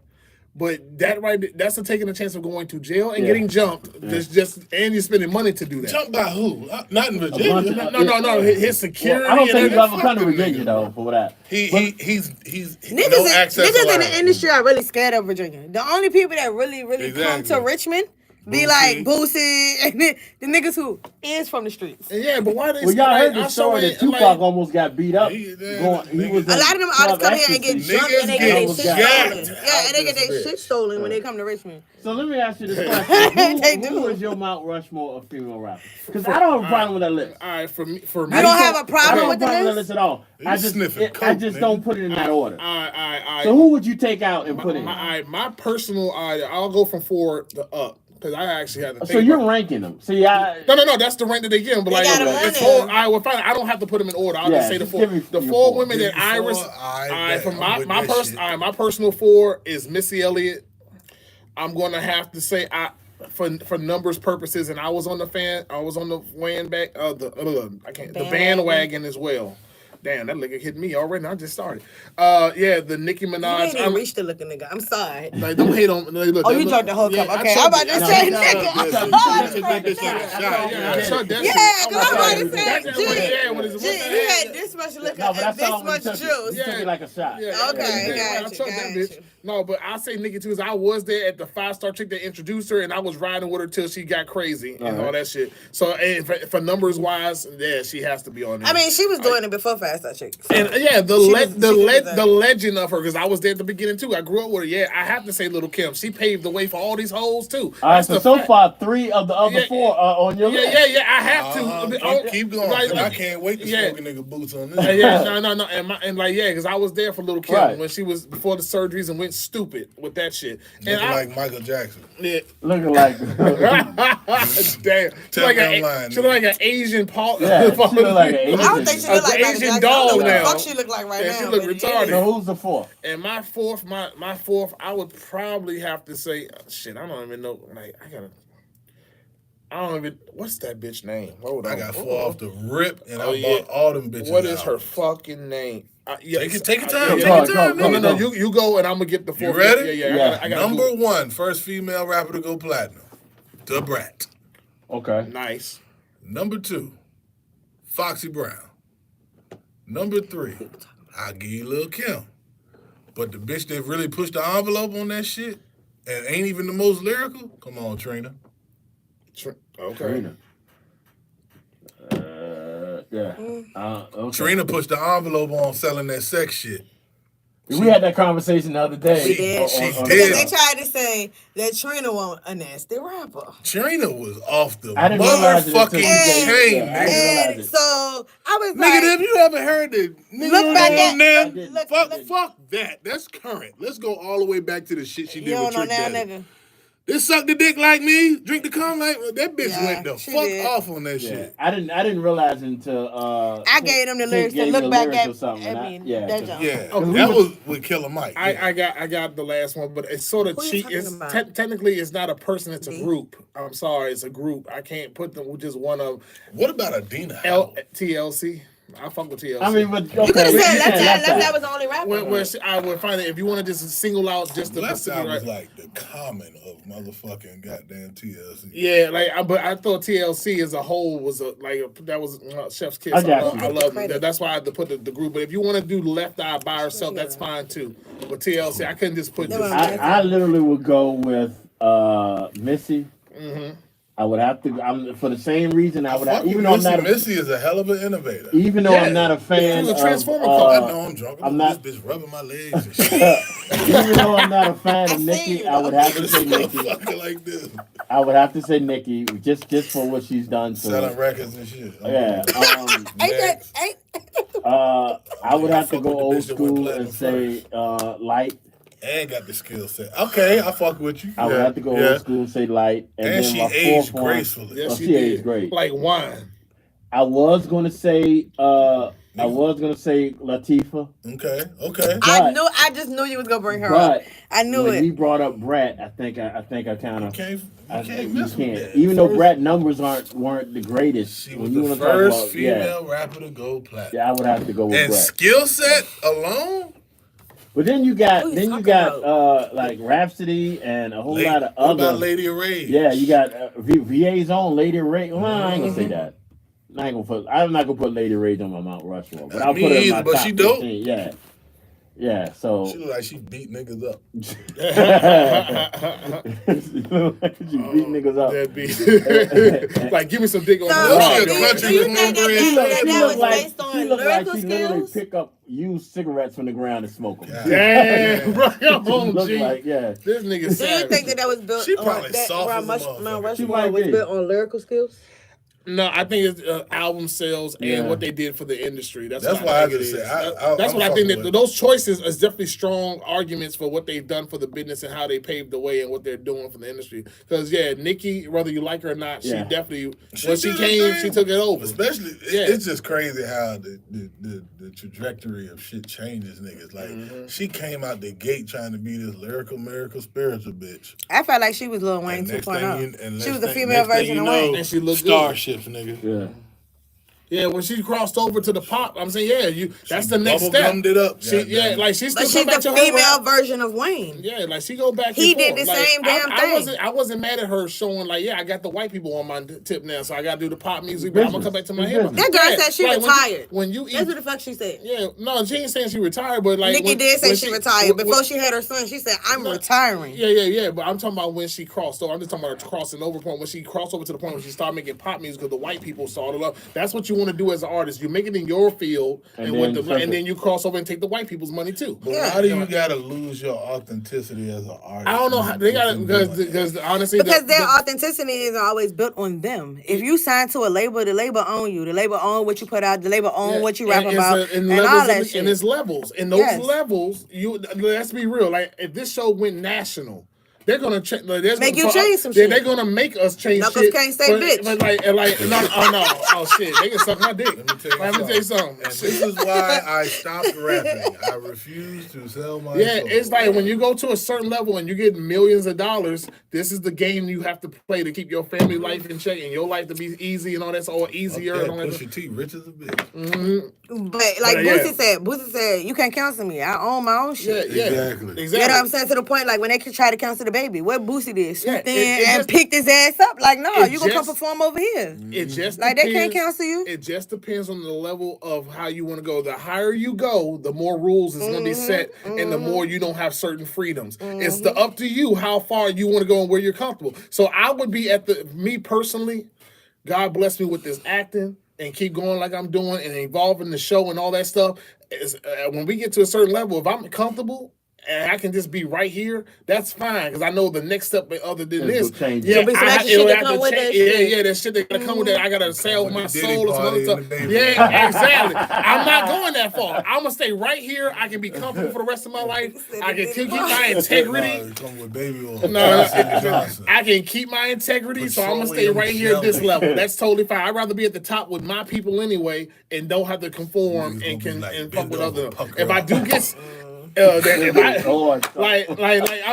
But that's a taking a chance of going to jail and Yeah. getting jumped. And you're spending money to do that. Jumped by who? Not in bunch Virginia. of- No. His security. Well, I don't think and you ever fuck come to them Virginia niggas, though for that. He's Niggas, no access niggas in allowed. the industry are really scared of Virginia. The only people that really come Exactly. to Richmond be Boosie. like Boosie and the niggas who is from the streets. Yeah, but why they? Well, y'all heard the I story saw that it, Tupac like, almost got beat up. He- He yeah, was A lot of them artists club come here and get ecstasy. jumped and they get Niggas their shit get stolen. jacked Yeah, and they out get their this shit bitch. stolen when they come to Richmond. So let me ask you this question: They Who do. is your Mount Rushmore of female rappers? Because I don't have a problem with that list. All right, for me, You don't have a I problem don't with the have a problem with that list? list at all. You I just sniffing I coke, just nigga. don't put it in that order. All right. So who would you take out and put in? My personal, I'll go from 4 to up because I actually had to think. So you're about- ranking them. See, I No, that's the rank that they give them. But They like, got 'em it's running. 4. All right, well, fine. I don't have to put them in order. I'll Yeah, just say the just 4. give me The your 4 four. women Give that me I 4, res. I All right, bet. for I'm with my that my shit. personal 4 is Missy Elliott. I'm gonna have to say for numbers purposes, and I was on the bandwagon as well. Damn, that nigga hit me already. And I just started. The Nicki You Minaj. ain't even reached the looking nigga. I'm sorry. Like, don't hate on. Like, look, Oh, that you look- drank the whole cup. I Okay, chugged I'm about it. to I say, chugged it. nigga. Yeah, Oh, you that's should crazy. make this shit a shot. Yeah, I chugged that Yeah, shit. because I'm about to That say, shit went- yeah, when it's- G, you had this much liquor no, but and that's this all we much took. juice. You took it like a shot. Yeah, Okay, I got you, chugged that got bitch. you. No, but I say Nicki too, because I was there at the 5-star chick that introduced her, and I was riding with her till she got crazy and all that shit. So, and for numbers wise, yeah, she has to be on there. I mean, she was doing it before Fast Star Chick. So. And yeah, the was legend of her, because I was there at the beginning too. I grew up with her. Yeah, I have to say, Lil' Kim. She paved the way for all these hoes too. All right, That's the so fact. far 3 of the other Yeah, 4 are on your list. Yeah. I have to. Keep going. Like, 'cause I can't wait to yeah. smoke a nigga boots on this. Yeah, no, and because I was there for Lil' Kim Right. when she was before the surgeries and went stupid with that shit. And Looking I, like Michael Jackson. yeah. Looking like Damn. Tell me I'm lying, She look like an Asian Paul. Yeah, she look like an Asian. I don't think she look like Michael Asian Jackson. dog what the now. fuck she look like right Yeah, now. she look but it retarded. is. So who's the fourth? And my fourth, I would probably have to say, shit, I don't even know. Like, what's that bitch name? Hold on. I got 4 off the rip, and Oh, I yeah. bought all them bitches. What is her out. fucking name? Take your time. Go, Take your time. go, nigga. No, you go, and I'm gonna get the You fourth. ready? Yeah. I got Number 1, first female rapper to go platinum, Da Brat. Okay. Nice. Number 2, Foxy Brown. Number 3, I'll give you Lil' Kim. But the bitch that really pushed the envelope on that shit and ain't even the most lyrical, come on, Trina. Okay. Trina. Yeah. Okay. Trina pushed the envelope on selling that sex shit. We had that conversation the other day. She did. She on- did. Because they tried to say that Trina was a nasty rapper. Trina was off the I didn't realize it until motherfucking you gave- chain, yeah, I nigga. didn't realize And it. so I was Nigga, like, have you ever heard the nigga Look back at- on them? look- Fuck that. That's current. Let's go all the way back to the shit she you did don't with know Trick now, Daddy. nigga. This suck the dick like me, drink the cum like that bitch Yeah, went the she fuck did. off on that Yeah. shit. I didn't realize until I gave them the Tink lyrics to gave me look the back lyrics at. or something, and I mean, yeah, that 'cause- jump. Yeah, Okay. that was with Killer Mike. I got the last one, but it's sort of Who you cheap. talking It's about? technically it's not a person, it's a Me? group. I'm sorry, it's a group. I can't put them with just one of What about Adina? TLC. I fuck with TLC. I mean, but okay. You could have we said can't Left left Eye was the only rapper. I would find it if you want to just single out just the Left Eye Pacific, was right? like the common of motherfucking goddamn TLC. Yeah, but I thought TLC as a whole was that was Chef's Kiss. I got you. I love Credit. it. That's why I had to put the group. But if you want to do Left Eye by herself, that's fine too. But TLC, I couldn't just put No, this. I literally would go with Missy. Mm-hmm. I would have to. For the same reason I would have, Fuck even with though I'm Missy. not. Missy is a hell of an innovator. Even though Yeah. I'm not a fan She was a of, Transformer I know I'm drunk. I'm not- This bitch rubbing my legs and shit. even though I'm not a fan I of see Nicki, you, I would have to This say Nicki. motherfucker like this. I would have to say Nicki, just for what she's done to Selling her. records and shit. Yeah. Ain't that? Ain't, I would have to fuck go with the old bitch that went school platinum and say Light. And got the skill set. Okay, I fuck with you. I would have to go old school and say Light. And then she my aged fourth one, gracefully. Yeah, Oh, she she did. aged great. Like wine. I was gonna say Latifah. Okay. I just knew you was gonna bring her up. But I knew when it. we brought up Brat, I think I kind You of can't you miss with that. Even though First- Brat numbers weren't the greatest. She when was you the wanna talk first about- female rapper to go platinum. Yeah, I would have to go with And Brat. skill set alone, But then you got Who you talking like Rhapsody and a whole Lady, lot of what other. about Lady Ray? Yeah, you got VA's own Lady Ray. Well, I ain't gonna say that. I'm not gonna put Lady Rage on my Mount Rushmore, but I'll Me put her in my either, but top she dope. 15. Yeah. So She look like she beat niggas up. she beat niggas up. That be like, give me some dick on So, the She rod. a do country you think cornbread that shit. was based on she looked like lyrical she literally skills? pick up used cigarettes from the ground and smoke them. Damn, bro, come She on, looked G. like, yeah. This nigga Do you savage. think that was built She on probably that soft Mount as a motherfucker. Rushmore She might was be. built on lyrical skills? No, I think it's album sales and Yeah. what they did for the industry. That's What what I think it just is. said. That's I'm what I think. fucking That with those choices is definitely strong arguments for what they've done for the business and how they paved the way and what they're doing for the industry. Because Nicki, whether you like her or not, she definitely when she did came, her thing. she took it over. Especially, it's just crazy how the trajectory of shit changes niggas. Like, she came out the gate trying to be this lyrical, miracle, spiritual bitch. I felt like she was Lil Wayne And 2.0. She was the female version of Wayne. And she looked good. starships, nigga. Yeah. Yeah, when she crossed over to the pop, I'm saying, that's the next step. Bubble-gummed it up. She, goddamn. like she still But she's come back the to her female rap. version of Wayne. Yeah, like she go back. He and did forth. the Like, same damn thing. I wasn't mad at her showing like, I got the white people on my tip now, so I got to do the pop music. But I'm gonna come back to my hip hop. Business. That girl said she retired. When you eat, That's what the fuck she said. yeah, no, she ain't saying she retired, but like Nicki did say she retired. Before she had her son, she said, I'm retiring. Yeah. But I'm talking about when she crossed over. I'm just talking about her crossing over point. When she crossed over to the point where she started making pop music because the white people saw the love. That's what you want to do as an artist. You make it in your field, and then you cross over and take the white people's money too. But Yeah. why do you gotta lose your authenticity as an artist? I don't know how they got it because honestly, Because their authenticity isn't always built on them. If you sign to a label, the label own you. The label own what you put out. The label own what you rap about, and all that shit. And it's levels. And those levels, let's be real. Like if this show went national, they're gonna Make you change some shit. They're gonna make us change Knuckles shit. can't say bitch. But oh shit, they can suck my dick. Let me tell you something. And this is why I stopped rapping. I refuse to sell my soul. It's like when you go to a certain level and you get millions of dollars, this is the game you have to play to keep your family life in check and your life to be easy and all that's all easier. Okay, and all that. Pusha T, rich as a bitch. But like Boosie said, you can't counsel me. I own my own shit. Exactly. You know what I'm saying? To the point, like when they try to counsel the baby, what Boosie did, swooped in it and just- picked his ass up. Like, no, you gonna come just- perform over here. It just Like depends, they can't counsel you. It just depends on the level of how you want to go. The higher you go, the more rules is going to be set, and the more you don't have certain freedoms. It's up to you how far you want to go and where you're comfortable. So I would be me personally, God bless me with this acting and keep going like I'm doing and evolving the show and all that stuff. When we get to a certain level, if I'm comfortable and I can just be right here, that's fine. Because I know the next step other than this. Change. Yeah, There'll be some extra shit that come with that shit. Yeah, that shit that gotta come with that. I gotta sell my Diddy soul or some party other in stuff. the baby. Yeah, exactly. I'm not going that far. I'm gonna stay right here. I can be comfortable for the rest of my life. I can keep my integrity. Come with baby oil. No, Johnson. I can keep my integrity, so I'm gonna stay right here at this level. That's totally fine. I'd rather be at the top with my people anyway, and don't have to conform Niggas and gonna can be like, and fuck bend with over, other. pucker If I up. do get. I'm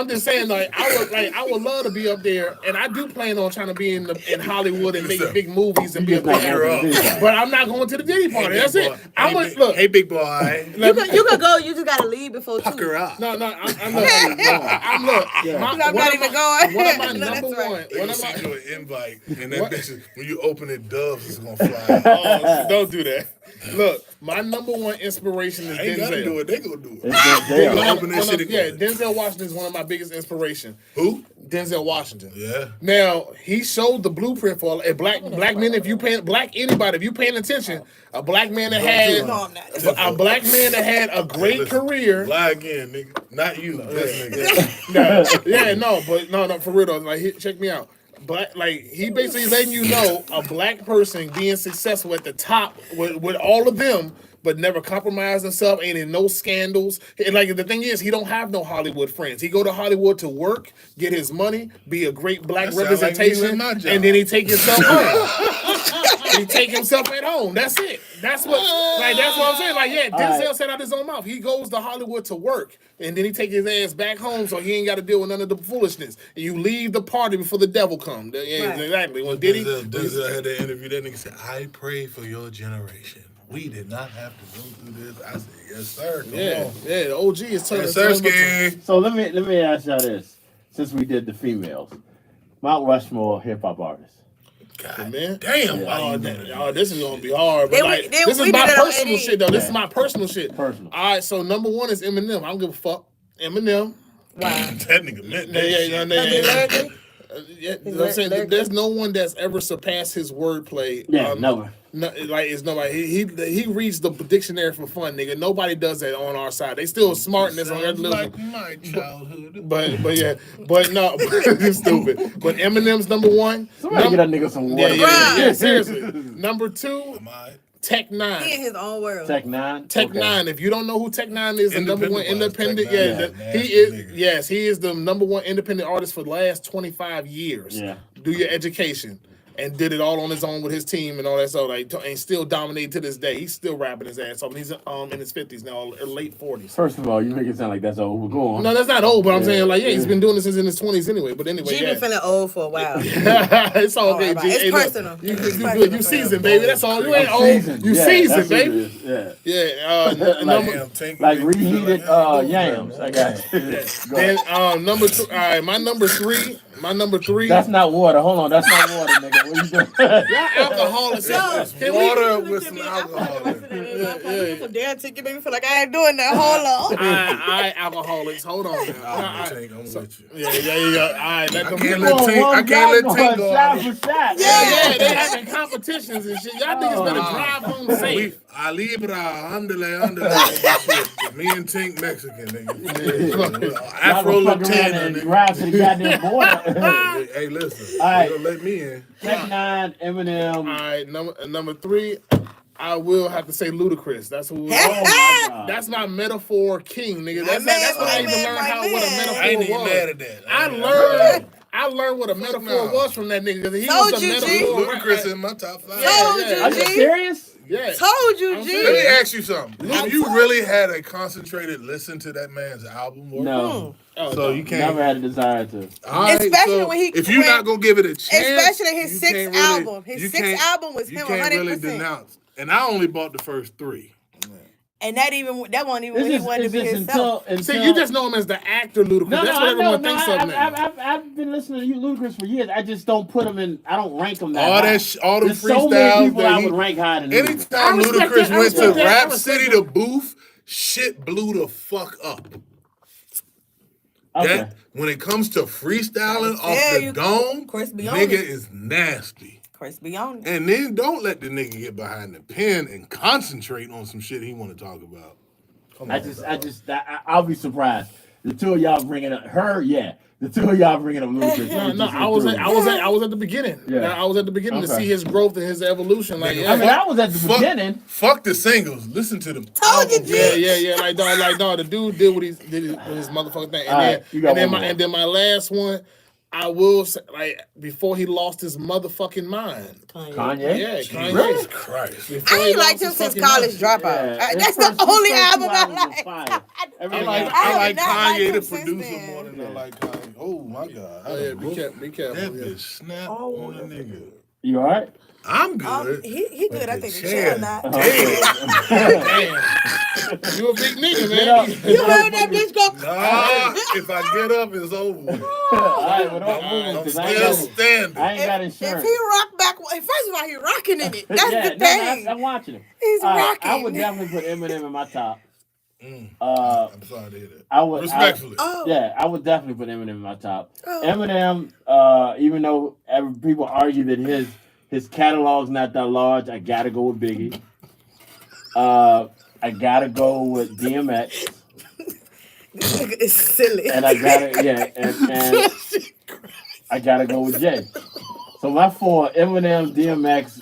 just saying, like I would love to be up there, and I do plan on trying to be in Hollywood and make big movies and be a big actor. But I'm not going to the Diddy party. That's it. I'm gonna look. Hey, big boy. You could go. You just gotta leave before two. Pucker up. No, I'm look. I'm not even going. One of my No, number that's right. one. They One gonna of send my. you an invite, and that bitch, when you open it, doves is gonna fly. Oh, don't do that. Look, my number one inspiration is I ain't gotta do Denzel. it. They gonna do it. They gonna open that shit again. Denzel Washington is one of my biggest inspiration. Who? Denzel Washington. Yeah. Now he showed the blueprint for a black men. If you paying if you paying attention, a black man that had No, I'm not. a black man that had a great Listen, career. Lie again, nigga. Not you. This nigga. No, for real though. Like, check me out. But like he basically letting you know a black person being successful at the top with all of them, but never compromised himself, ain't in no scandals. And like the thing is, he don't have no Hollywood friends. He go to Hollywood to work, get his money, be a great black That sound like me representation, with my job. and then he take himself home. He take himself at home. That's it. That's what I'm saying. Like, yeah, Denzel said out his own mouth. He goes to Hollywood to work, and then he take his ass back home, so he ain't got to deal with none of the foolishness. And you leave the party before the devil come. Yeah, Right. exactly. When Diddy, Denzel had that interview. That nigga said, "I pray for your generation. We did not have to go through this." I said, "Yes, sir. Come on." The OG is turning. Yes, sir, Ski. So let me ask y'all this: since we did the females, Mount Rushmore hip hop artists. God man. damn. This is gonna be hard. But this is we my did it on personal 88. shit, though. This is Yeah. my personal shit. Personal. All right, so number one is Eminem. I don't give a fuck. Eminem. Wow. That nigga meant that shit. You know what I'm saying? There's no one that's ever surpassed his wordplay. Yeah, never. No, like it's nobody. He reads the dictionary for fun, nigga. Nobody does that on our side. They still smartness on their Sounds little. like my childhood. But no, it's stupid. But Eminem's number one. Somebody get that nigga some water. Yeah, seriously. Number two, Am I? Tech He in Nine. his own world. Tech Nine. Tech Okay. Nine. If you don't know who Tech Nine is, the number one Independent independent. wise, Tech Nine He is a is. nasty nigga. Yes, he is the number one independent artist for the last 25 years. Yeah. Do your education. And did it all on his own with his team and all that stuff. Like, and still dominating to this day. He's still rapping his ass off. And he's in his 50s now, or late 40s. First of all, you make it sound like that's old. We're going. No, that's not old, but I'm saying, like, yeah, he's been doing this since in his 20s anyway. But anyway, G been feeling old for a while. It's all good, G. It's Hey, look, personal. You It's good. personal You for seasoned, him. baby. That's all. You ain't old. Seasoned. You Yeah, seasoned, that's what it baby. is. Yeah. Yeah. Like, Number, Tink Like make me feel reheated like, yams. I got it. Go ahead. then number two. All right, my number three. That's not water. Hold on, that's not water, nigga. What you doing? Y'all alcoholics. Can we? water with some alcohol in it. Some damn ticket made me feel like I ain't doing that. Hold on. All right, alcoholics. Hold on now. All I'm right. with you. Yeah. All right, let them can't go. let Tink- I can't let Tink go shot out. for shot. Yeah, they having competitions and shit. Y'all niggas better drive home safe. Ali Libra, andale. Me and Tink Mexican, nigga. Afro Y'all gonna fuck around Latina, and nigga. drive to the goddamn border. Hey, listen. All right. You gonna let me in. Tech Nine, Eminem. All right, number three. I will have to say Ludacris. That's who. Oh my God. That's my metaphor king, nigga. That's man, what I my even man, learned my what a man. metaphor I ain't even was. mad at that. I learned what a metaphor no. was from that nigga because he Told was the you, G. metaphor. Ludacris in my top 5. Told Yeah. you, Are you G. serious? Yeah. Told you, I'm G. saying. Let me ask you something. If you really had a concentrated listen to that man's album, or, No. Oh, so no. you can't. Never had a desire to. All right, Especially so when he- if you're not gonna give it a chance, Especially his you sixth can't really- album. His you sixth can't- album was you him can't really 100%. denounce. And I only bought the first 3. And that wasn't even It's when he just, wanted to it's be just himself. until See, you just know him as the actor Ludacris. No, That's no, what I know. everyone No, thinks of now. I've been listening to you, Ludacris, for years. I just don't put him in. I don't rank him that All high. that, all them There's so many freestyles people that I he. would rank higher than Ludacris. Anytime I respect Ludacris that, I went to respect that, I Rap respect City, that. the booth, shit blew the fuck up. Okay. That when it comes to freestyling I off tell the you, dome, Chris be on nigga it. is nasty. Chris be on it. And then don't let the nigga get behind the pen and concentrate on some shit he want to talk about. Come on, I'll be surprised. The two of y'all bringing up her, yeah. The two of y'all bringing up Ludacris. No, I was at the beginning. Yeah. I was at the beginning to Okay. see his growth and his evolution. Like, Nigga, yeah, I mean, I was at the beginning. Fuck the singles. Listen to them. Told you, album G. cuts. Like dog, the dude did what he did with his motherfucking thing. All right, you got one more. And then my last one, I will say, like, before he lost his motherfucking mind. Kanye? Yeah, Kanye. Jesus Christ. Before I he ain't lost liked him his since fucking College mind. Dropout. Yeah, That's his the first only two album I albums was like. fire. Everything I else- have like not liked Kanye, him the since producer, then. more than I like Kanye. Oh my God. Oh, yeah, be careful. That Yeah. bitch snap on a nigga. You all right? I'm good. He good. I But think the the chair- chair not. Damn. You a big nigga, man. You heard that bitch go. Nah, if I get up, it's over. with. All right, well, don't move, I'm 'cause I ain't still got- standing. I ain't got If insurance. he rock back, first of all, he rocking in it. That's Yeah, the no, thing. I'm watching him. He's rocking. I would definitely put Eminem in my top. I'm sorry to hear that. I would Respectfully. Yeah, I would definitely put Eminem in my top. Oh. Eminem, even though people argue that his catalog's not that large, I gotta go with Biggie. I gotta go with DMX, This nigga is silly. and I gotta go with Jay. So my 4: Eminem, DMX,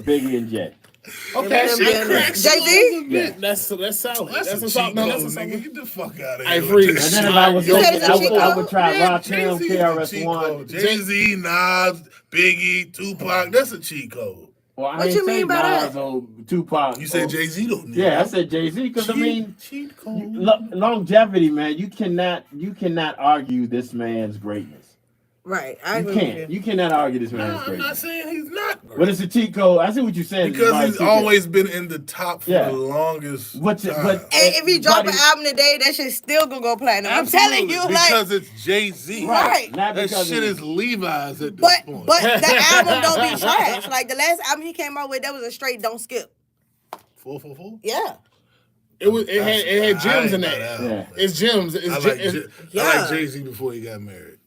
Biggie, and Jay. Okay, Jay-Z? Yeah. That's solid. That's That's a a cheat solid. No, code, that's a nigga. solid. Get the fuck out of Hey, here. Phreeze. with And this then shit. if I was You said thinking, it's a cheat I would code? try Yeah, Rakim, Jay-Z is a cheat KRS-One. code. Jay-Z, Nas, Biggie, Tupac. That's a cheat code. Well, I What ain't you say mean by that? Nas or Tupac. You said or- Jay-Z don't need Yeah, I that. said Jay-Z because I mean, cheat code. longevity, man. You cannot argue this man's greatness. Right. I You agree can't. with you. You cannot argue this man's No, I'm not greatness. saying he's not great. But it's a cheat code. I see what you're saying. Because he's always been in the top for Yeah. the longest But time. And if he drop an Buddy- album today, that shit's still gonna go platinum. I'm telling you, because like, it's Jay-Z. Right. Not That because shit of- is Levi's at this but point. the album don't be trash. Like the last album he came out with, that was a straight don't skip. 444? Yeah. It had gems in that. Yeah. It's gems. I like Jay-Z before he got married.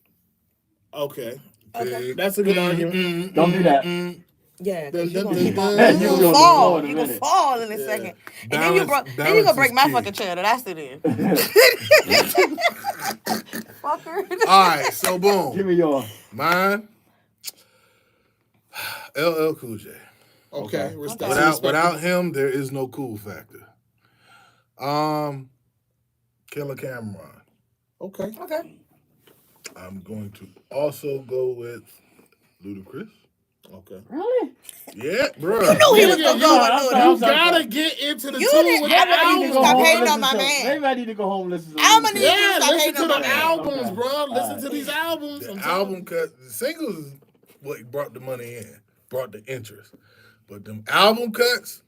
Okay. Okay. That's a good argument. Don't do that. Yeah. Dun, 'cause you dun, gonna dun, keep dun. on. You You gonna gonna fall fall. in a You gonna minute. fall in a second. And then you Balance gonna break is my key. fucking chair that I sit in. Fucker. All right, so Give boom. me your. Mine, LL Cool J. Okay. Without him, there is no cool factor. Killer Cameron. Okay. Okay. I'm going to also go with Ludacris. Okay. Really? Yeah, bro. You knew he was gonna go I'm with sorry, Luda. I'm sorry. Gotta get into the You two didn't- with I the know you albums. need to stop home hating and on my listen to- man. Maybe I need to go home and listen to I'ma Ludacris. need- Yeah, Stop listen hating to on the my man. albums, Okay. bro. Listen Alright. to these albums. The I'm album cut, the singles is what brought the money in, brought the interest. But them album cuts,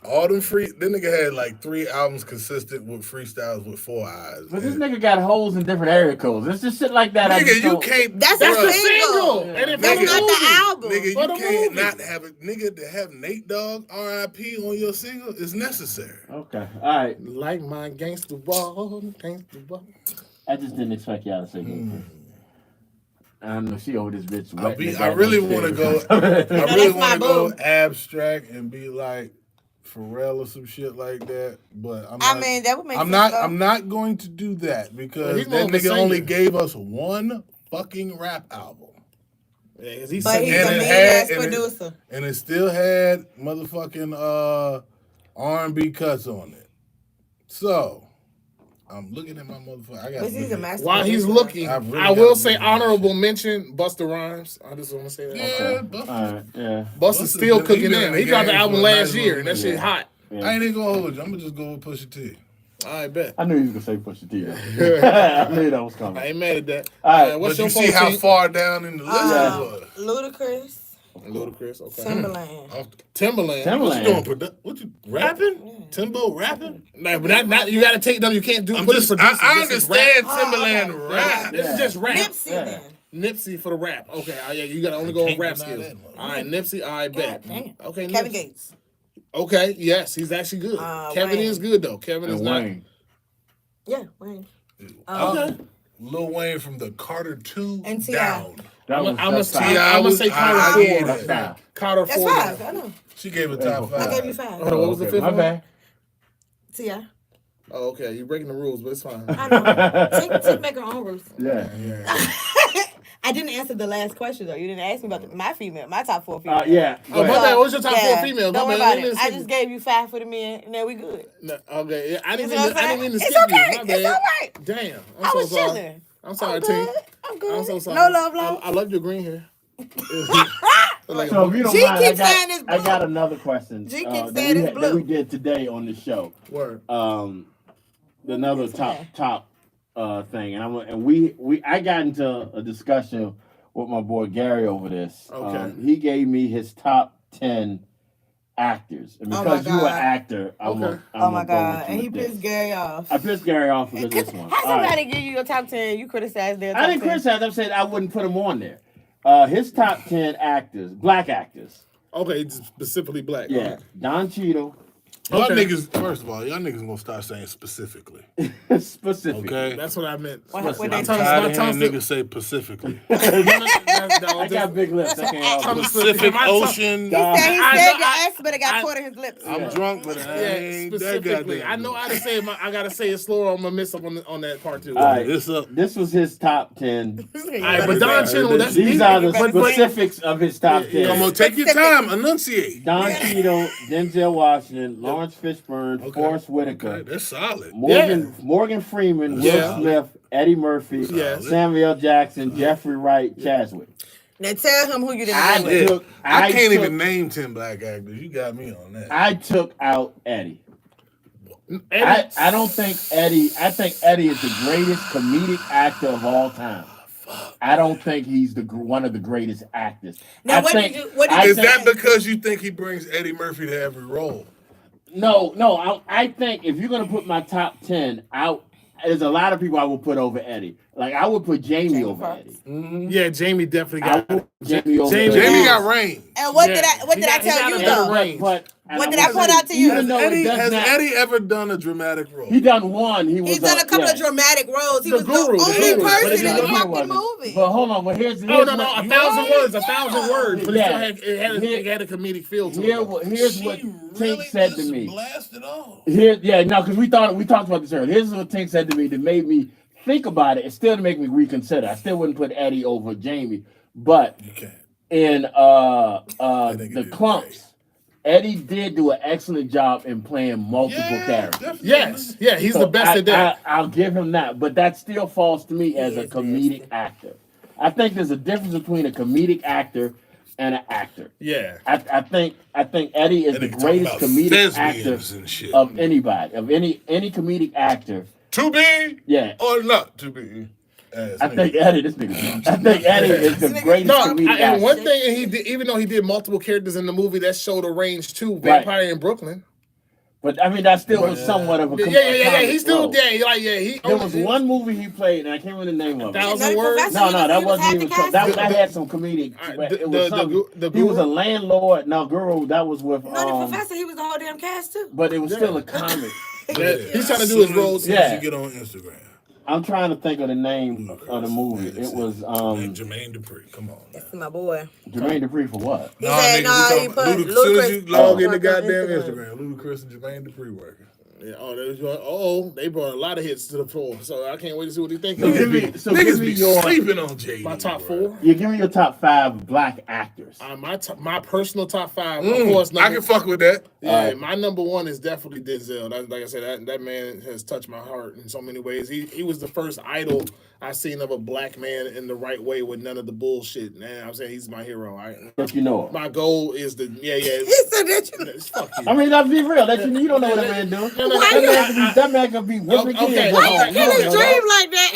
all them that nigga had like 3 albums consistent with freestyles with 4 eyes. But this And- nigga got holes in different area codes. It's just shit like that. I Nigga, just you don't- can't. That's That's a the single. single. Yeah. And if That's it's not a the movie, album. Nigga, For you the can't movie. not have it. Nigga, to have Nate Dogg R.I.P. on your single is necessary. Okay. All right. Like my gangster wall, I just didn't expect y'all to say Ludacris. I know she over this bitch. I really want to go. I really that's my want to go boo. abstract and be like Pharrell or some shit like that. But I'm not, I mean, that would make I'm sense. not. though. I'm not going to do that Well, because he's that more of a nigga only singer. gave us one fucking rap album. Yeah, 'cause he's But he's And a it mean had- ass and it- producer. And it still had motherfucking R&B cuts on it. So I'm looking at my motherfucker. I got But he's a master While he's producer. looking, I really I will gotta say look at that honorable shit. mention Busta Rhymes. I just want to say that. Yeah, All right, yeah. Busta's still he cooking been in. the He dropped the game album for a last nice year, little and that shit minute. hot. Yeah. I ain't even gonna hold you. I'm gonna just go with Pusha T. I bet. I knew he was gonna say Pusha T. I knew that was coming. I ain't mad at that. All right, what's But you your see how team? far down in the list Yeah. it was. Ludacris, Ludacris, okay. Timberland. Timberland. What you doing? Timberland. What you rapping? Timbo rapping? Nah, but not you gotta take them. You can't do. I'm put just. it producing. I This is rap. understand Timberland rap. This is just rap. Nipsey Yeah. then. Nipsey for the rap. Okay, yeah, you gotta only go on can't rap deny skills. that, man. All right, Nipsey. I bet. God damn. Okay, Kevin Nipsey. Gates. Okay, yes, he's actually good. Kevin Wayne. is good though. Kevin is And not. Wayne. Yeah, Wayne. Okay. Lil Wayne from the Carter 2 And T.I. down. That I'm was gonna that's say five. T.I. I'm gonna was- say I Carter gave four. that. That's Carter That's four. five. I know. She gave a top I gave you five. five. Hold on, what was the fifth My one? bad. T.I. Oh, okay, you're breaking the rules, but it's fine. I know. Tink make her own rules. Yeah. I didn't answer the last question though. You didn't ask me about my top four females. Yeah. Oh, my go ahead. bad. What's your top Yeah, four females? Don't My worry bad. about it. I just gave you five for the men, and then we good. No, okay, yeah, I didn't You mean know to. what I I'm didn't mean to saying? skip It's okay. you. My bad. It's all right. Damn, I'm I so was sorry. chilling. I'm sorry, I'm T. good. I'm good. I'm so sorry. No love, love. I love your green hair. Like So if you don't G mind, keeps saying it's I blue. got another question G keeps that, saying it's that blue. we did today on the show. word. Another top thing, I got into a discussion with my boy Gary over this. Okay. He gave me his top 10 actors, and Oh because my you an God. actor, I'm Okay. Oh my gonna go God. with you And he with this. pissed Gary off. I pissed Gary off because of this one. How All right. somebody give you your top 10? You criticized their top I didn't 10. criticize. I said I wouldn't put him on there. His top 10 actors, black actors. Okay, specifically black. Yeah, Don Cheadle, Y'all Okay. niggas, first of all, y'all niggas gonna start saying specifically. specific. Okay? That's what I meant. What Listen, they I'm tell us- tired my of tongue hearing still- niggas say Pacifically. I got big lips. I can't help it. Pacific My tongue- Ocean. God. He said I- your ass, but it got I- caught in his lips. I'm drunk, but I Yeah, ain't that specifically. goddamn. I know how to say it. I gotta say it slower. I'm gonna miss up on that part too. All right. This up. This was his top 10. All right, but Don Cheadle, that's These are the but- specifics of his top 10. Come on, take your time, enunciate. Don Cheadle, Denzel Washington, Lawrence Fishburne, Okay. Forrest Whitaker, Okay, that's solid. Morgan Freeman, Will Yeah. Smith, Eddie Murphy, Yes. Samuel L. Jackson, Jeffrey Wright, Chadwick. Now tell him who you didn't I go did. with. I can't took- even name 10 black actors. You got me on that. I took out Eddie. Eddie- I don't think Eddie. I think Eddie is the greatest comedic actor of all time. I don't think he's one of the greatest actors. Now, I what think- did you- what did I you Is think- that because you think he brings Eddie Murphy to every role? No. I think if you're gonna put my top 10 out, there's a lot of people I would put over Eddie. Like I would put Jamie over Foxx. Eddie. Yeah, Jamie definitely I got. would put Jamie over Jamie- Eddie. Jamie got range. And what Yeah. did I He got- tell you he got a though? better range. But What did I point out to you? Even though Eddie, it does has not, Eddie ever done a dramatic role? he done one. He was He's done a couple yeah. of dramatic roles. He The was Guru, the the only Guru. But person it's in not the the fucking Guru. movie. But hold on, but here's Oh no, what- a thousand words, a thousand words, but Yeah. it had a comedic feel to Here, it. here's what Tink said to me. Blasted off. Because we talked about this earlier. Here's what Tink said to me that made me think about it. It still to make me reconsider. I still wouldn't put Eddie over Jamie, but You can't. in think the it did Clumps, Eddie did do an excellent job in playing multiple characters. Definitely. Yes, yeah, he's So the best at that. I'll give him that, but that still falls to me as a is comedic actor. I think there's a difference between a comedic actor and an actor. Yeah, I think Eddie is That the nigga talking greatest about comedic actor thespians and shit. of anybody, of any comedic actor. To be Yeah, or not to be. Ass I nigga. think Eddie. This nigga. I think Eddie is the greatest no, comedic and actor. one thing he did, even though he did multiple characters in the movie, that showed a range too. Vampire in Brooklyn. But I mean, that still was somewhat of a Yeah. comic He still, role. He. There was one movie he played, and I can't remember the name of it. Thousand Words. No, that He was wasn't at even. the That casting. had some comedic. All right, It was something. the He was a Guru? landlord. No, Guru. That was with. No, the professor, he was the whole damn cast too. But it was still a comic. Yeah, he's trying to do his roles. Yeah. You get on Instagram. I'm trying to think of the name of the movie. Man, It was and Jermaine Dupri. Come on. Man. My boy. Jermaine Dupri for what? He said, nigga, no, we he talking put Luda- as soon as you Ludacris log in the on goddamn Instagram. Instagram, Ludacris and Jermaine Dupri working. They brought a lot of hits to the floor, so I can't wait to see what they think. So give me Niggas be your sleeping on JD. My top bro. 4. You give me your top 5 black actors. My personal top 5. Of course, I can fuck with that. Yeah, my number 1 is definitely Denzel. Like I said, that man has touched my heart in so many ways. He was the first idol I seen of a black man in the right way with none of the bullshit. Man, I'm saying he's my hero. That you know. My goal is to He said that you. fuck you. I mean, let's be real. You don't know what that man do. That man could be whipping Okay, kids. why In his dream like that.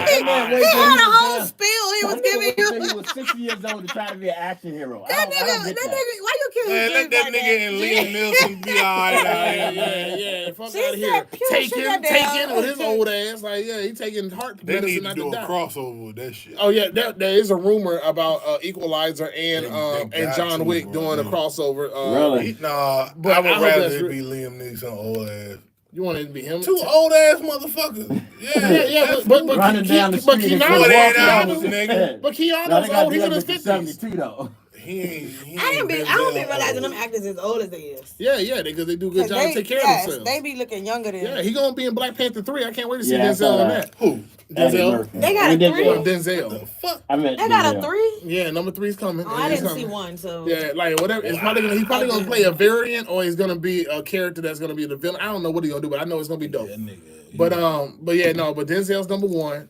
He had a whole spiel he was giving you. He was 6 years old to try to be an action hero. That nigga, why you kill Man, his let dream that like nigga and Liam Neeson be alright. Yeah, fuck She out of here. said pure sugar Taking with his old ass. Like, yeah, he taking heart They need medicine to not do to a die. crossover with that shit. Oh yeah, there is a rumor about Equalizer They and got John to, Wick bro. doing a crossover. Really? Nah, But I would I hope rather that's it re- be Liam Neeson old ass. You want it to be him? 2 old ass motherfuckers. Yeah, but Running down the street and Keanu, 48 walking hours, down the- nigga. but Now, Keanu's they got old. He's in his 50s. 50s. 72 though. He I don't be Denzel realizing old. them actors as old as they is. Yeah, because they do a good job to take care of themselves. They be looking younger than. Yeah, he gonna be in Black Panther 3. I can't wait to see Yeah, I Denzel saw on that. that. Who? Denzel. They got a 3? Denzel. Fuck. I meant They got a Denzel. 3? Yeah, number 3's coming. Oh, I It's didn't coming. see 1, so. Yeah, like whatever. He's probably gonna play a variant, or he's gonna be a character that's gonna be the villain. I don't know what he's gonna do, but I know it's gonna be dope. That nigga. But Denzel's number 1.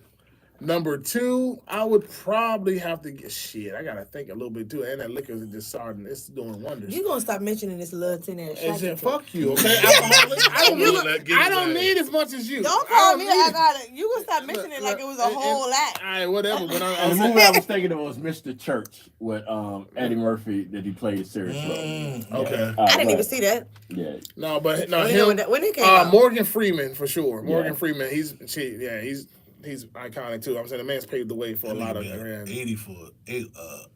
Number 2, I would probably have to get shit. I gotta think a little bit too, and that liquor is just starting. It's doing wonders. You gonna stop mentioning this little 10-ass And shot. said, fuck you, okay? I don't need as much as you. Don't call me. I got it. You gonna stop mentioning it like it was a whole act. All right, whatever. But And the movie I was thinking of was Mr. Church with Eddie Murphy that he played serious role. okay. I didn't even see that. Yeah. No, When him. it came out. Morgan Freeman for sure. Morgan Yeah. Freeman. He's iconic too. I'm saying the man's paved the way for a lot of. 80 for 8.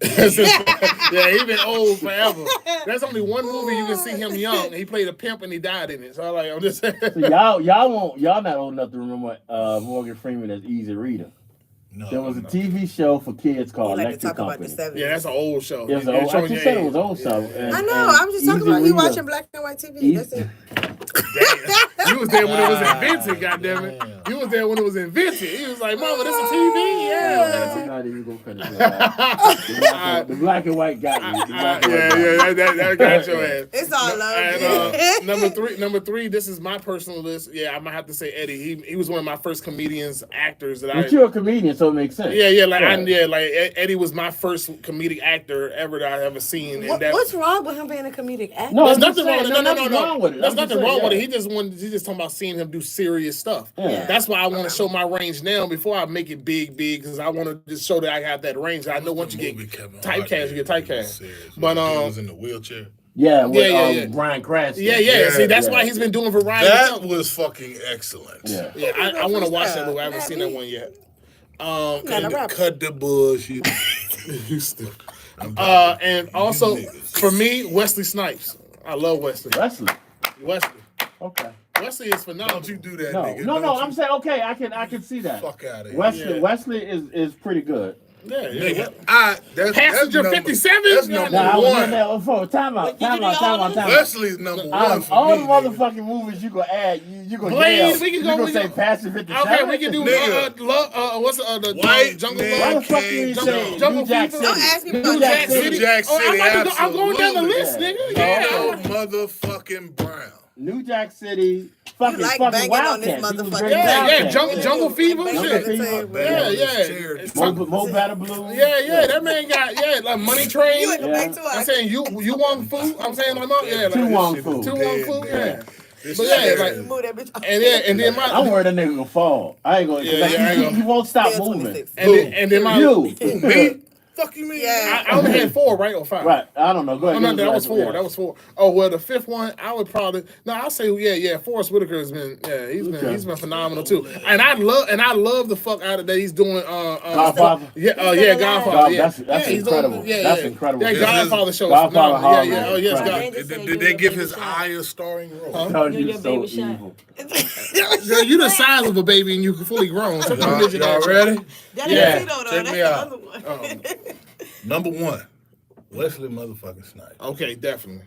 Yeah, he's been old forever. There's only one movie you can see him young. He played a pimp and he died in it. So I'm just saying. So y'all not old enough to remember Morgan Freeman as Easy Reader. No, There was a TV show for kids You called like to Electric talk about the Company. 70s. Yeah, that's an old show. It was They're old, I showing just your said it age. was old show. I know. I'm just talking Easy about you Reader. watching black and white TV. That's it. You was there when it was invented, goddammit. You was there when it was invented. He was like, Mama, this a TV? Yeah. I'm not even gonna cut it out. The black and white got me. The black and white got me. That got your ass. It's all love. And number three, this is my personal list. Yeah, I might have to say Eddie. He was one of my first comedians, actors that But you're a comedian, so it makes sense. Eddie was my first comedic actor ever that I ever seen. And What's wrong with him being a comedic actor? No, there's I'm just nothing wrong. saying, No, nothing wrong with it. There's I'm just nothing saying, wrong with yeah. it. He just talking about seeing him do serious stuff. Yeah. That's why I want to show my range now before I make it big, because I want to just show that I have that range. I know once you get typecast, you get typecast. But he was in the wheelchair. Yeah, with Yeah. Brian Cranston. Yeah. See, that's yeah. why he's been doing variety. That was fucking excellent. Yeah. Yeah, I want to watch that movie. I haven't seen that one yet. Cut the bullshit. You stupid. And also niggas. for me, Wesley Snipes. I love Wesley. Wesley. Okay. Wesley is phenomenal. Don't you do that, No, nigga. no, Don't I'm saying okay. I can see that. fuck out of here. Wesley, Yeah. Wesley is pretty good. Yeah. Nigga, that's Passenger number- 57? That's Nah, number Nah, I was in one. there for time out. Wesley's number Out one of for all me, the nigga. motherfucking movies you gonna add, you gonna Blaze, yell. we can You go- gonna we say can- Passenger 57? Okay, we can do Nigga. what's the White Jungle man Why Love? the fuck you ain't Jungle- say Jungle New Jack Fever? City? Don't ask me New about Jack New City. Jack Oh, City, I'm going down the absolutely. list, nigga. Yeah. Oh, motherfucking Brown. New Jack City. Fucking like fucking banging on this Wildcats. He was motherfucker. great Yeah, Wildcats. Jungle Fever, Jungle shit. Fever. Yeah. Mo Better Blue. Yeah, that man got like Money Train. You ain't go back to I'm us. saying you want food. I'm saying like Tu Wong Fu. Tu Wong Fu. Yeah. This But shit yeah, is- like Move that bitch. and then my I'm worried that nigga gonna fall. I ain't gonna. Yeah, I ain't gonna. He won't stop Still moving. 26. and then my You. me? Fuck you mean? Yeah. I only had 4, right, or 5? Right. I don't know. Go Oh, ahead. no, Give that us was the 4. rest, yeah. That was 4. Oh well, the 5th one, I would probably I'll say Forrest Whitaker has been he's been phenomenal too, and I love the fuck out of that he's doing Godfather. Godfather. Yeah, That's he's incredible. Doing, That's incredible. Yeah, Is Godfather his- show. Godfather Harlem Yeah. Oh is yes, incredible. Did they give his eye a starring role? No, You're you your so baby shot. evil. Girl, you the size of a baby and you fully grown. So Y'all ready? That Yeah. ain't Tito, though. Check That's me the out. other one. Number 1, Wesley motherfucking Snipes. Okay, definitely.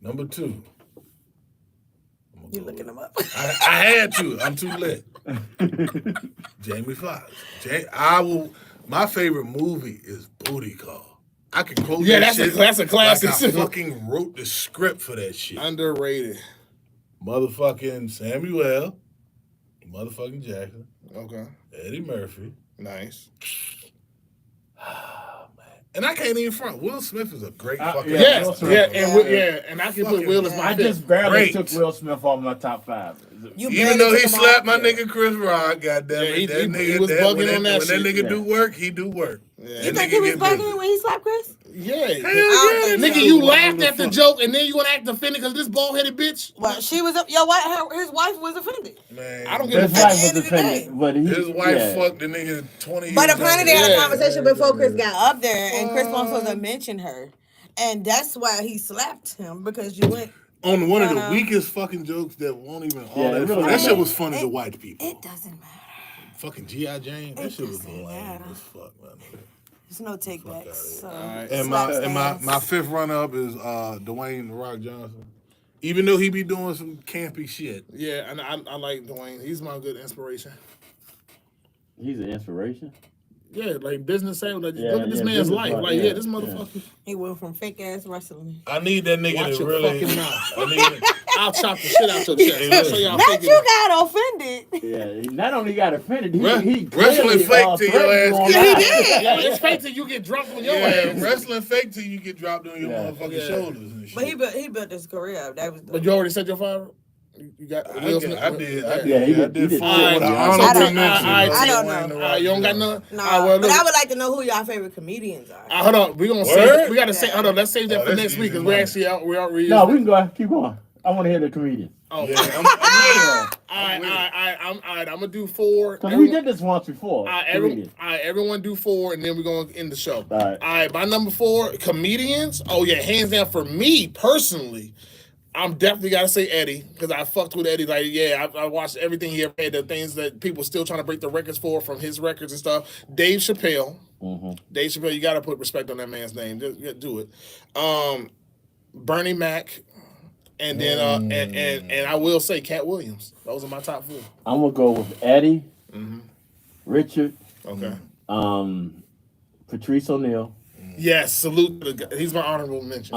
Number 2, I'm gonna You looking them up? I had to. I'm too lit. Jamie Foxx. My favorite movie is Booty Call. I can quote that shit. that's a classic. Like I fucking wrote the script for that shit. Underrated. Motherfucking Samuel. Motherfucking Jackson. Okay. Eddie Murphy. Nice. And I can't even front. Will Smith is a great fucking Yes, actor. and I can put Will as my I fifth. just barely Great. took Will Smith off my top 5. Even though he slapped my nigga Chris Rock, goddamn it, Yeah, that nigga he was bugging on that when shit. that nigga do work, he do work. Yeah. You think he was bugging when he slapped Chris? Yeah. Hell yeah, Nigga, you laughed at the joke and then you want to act offended because this bald-headed bitch? Well, she was up. Your wife, his wife was offended. Man, I don't give a His fuck. wife was offended, but his wife fucked the nigga 20 years But apparently they had a Yeah. conversation before Chris got up there, and Chris wasn't supposed to mention her, and that's why he slapped him because you went. on one of the weakest fucking jokes that won't even all that. really That shit don't. was funny to white people. It doesn't matter. Fucking G.I. Jane, that It shit was doesn't lame matter. as fuck, man. There's no takebacks. So. And my fifth runner up is Dwayne The Rock Johnson. Even though he be doing some campy shit. Yeah, and I like Dwayne. He's my good inspiration. He's an inspiration. Yeah, like business savvy. Like, Yeah, look at this yeah, man's business life. life, Like, yeah, this motherfucker. He went from fake ass wrestling. I need that nigga Watch to your really. fucking mouth. I need. I'll chop the shit out your chest. I'll show y'all Not faking. you got offended. Yeah, he not only got offended, he Wrestling clearly, fake to your threatened ass. on Yeah, live. he did. Yeah, it's fake till you get drunk on your Yeah, ass. wrestling fake till you get dropped on your Yeah. motherfucking shoulders and shit. But he built his career up. That was. But you already said your father? You got Will Smith? I did. Yeah, he I did. did He four did. with an I honorable don't- mention. I don't Dwayne know. The Rock You don't got Johnson. none? No, well, but look. I would like to know who y'all favorite comedians are. Hold on, we gonna Word? save. We gotta say. Yeah. Hold on, let's save that Oh, for that's next week because easy we're money. actually out. We're out. No, we can go. Keep going. I want to hear the comedian. Oh, Yeah, I'm gonna do 4. Because we did this once before. Everyone do 4, and then we're gonna end the show. All right. My number 4 comedians. Oh yeah, hands down for me personally. I'm definitely gotta say Eddie because I fucked with Eddie. Like, yeah, I watched everything he ever had. The things that people still trying to break the records for from his records and stuff. Dave Chappelle. Dave Chappelle, you gotta put respect on that man's name. Just do it. Bernie Mac, and then and I will say Cat Williams. Those are my top 4. I'm gonna go with Eddie, Richard, Okay. Patrice O'Neal, Yes, salute to the guy. He's my honorable mention.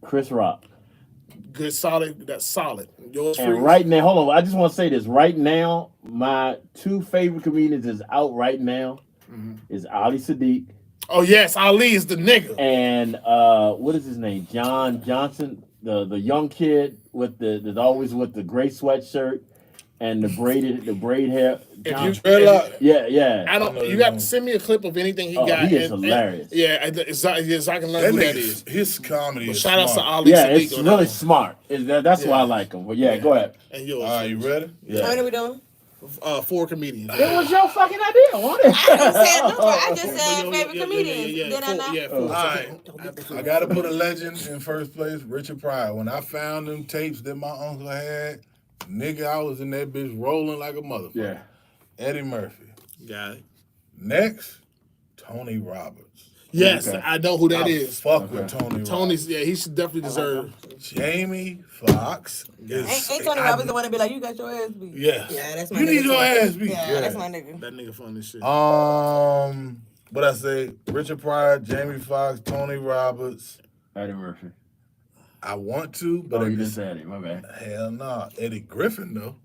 Chris Rock. Good, solid. That's solid. Yours, And Phreeze? right now, hold on. I just want to say this. Right now, my 2 favorite comedians is out right now. Is Ali Sadiq Oh yes, Ali is the nigga. and what is his name? John Johnson, the young kid with that's always with the gray sweatshirt and the braid hair. Yeah. I don't. You got to send me a clip of anything he got. He is hilarious. So I can learn who that is. His comedy is Shout outs to smart. Ali Yeah, Sadiq it's on really that smart. That's why I like him. But yeah, go ahead. one. And yours. All right, you ready? How Yeah. many we doing? 4 comedians. It was your fucking idea, wasn't it? I didn't say a number. I just said favorite comedians. Did I not? 4. All right. I gotta put a legend in first place, Richard Pryor. When I found them tapes that my uncle had, nigga, I was in that bitch rolling like a motherfucker. Yeah. Eddie Murphy. Got it. Next, Tony Roberts. Yes, Okay. I know who that I is. fuck with Tony Tony's. Roberts. Yeah, he should definitely deserve. Jamie Foxx. Ain't Tony Robbins the one to be like, you got your ass beat? Yes. Yeah, that's my You nigga. need your ass beat. Yeah, that's my nigga. That nigga funny as shit. What I say? Richard Pryor, Jamie Foxx, Tony Roberts. Eddie Murphy. I want to, but Oh, I you just just said it. My bad. hell nah. Eddie Griffin though.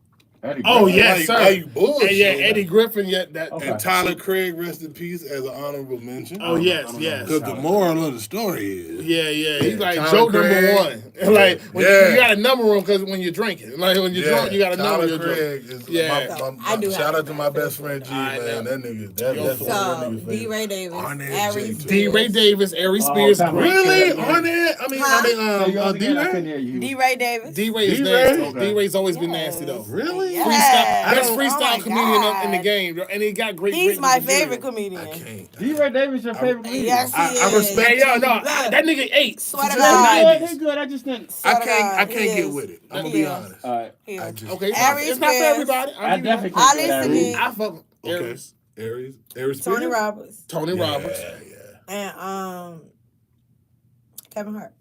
Eddie Oh Griffin. yes, Why sir. you bullshit? Hey, yeah, Eddie Griffin. Yeah, that. Okay. And Tyler Craig, rest in peace, as an honorable mention. Oh yes, yes. Because the moral of the story is, Yeah. He's like Tyler joke Craig. number 1. Like when Yeah. you got to number him because when you're drinking, like when you're drunk, you got to number Tyler your drink. Craig is Yeah. I do shout have out to my best friend G, Alright, man. now. That nigga, that's one of So, that nigga's D. favorite. Ray Davis, Arnett Aries J. D. Ray Davis, Aries Oh, Spears, time out. great. Really? Yeah. Arnett? Say yours again, I couldn't D-Ray? hear you. D. Ray Davis. D. Ray is D-Ray? nasty. Okay. D. Ray's always been nasty though. Really? Yes. Best Oh freestyle my comedian in the God. game, and he got great. He's great my material. favorite comedian. I can't. D. Ray Davis your favorite comedian? Yes, he I is. respect Hey, yo, no, Look, that nigga ate. Swear to Since God. the He's 90s. good. He's good. I just didn't. I Swear to can't God, get he is. with it. I'm gonna He be is. honest. All right. He I is. just Okay, Aries it's not for Spears. everybody. I definitely Ali think that Sadiq. I fuck with Okay. Aries. Aries Tony Spears? Roberts Tony Roberts. Yeah. and Kevin Hart.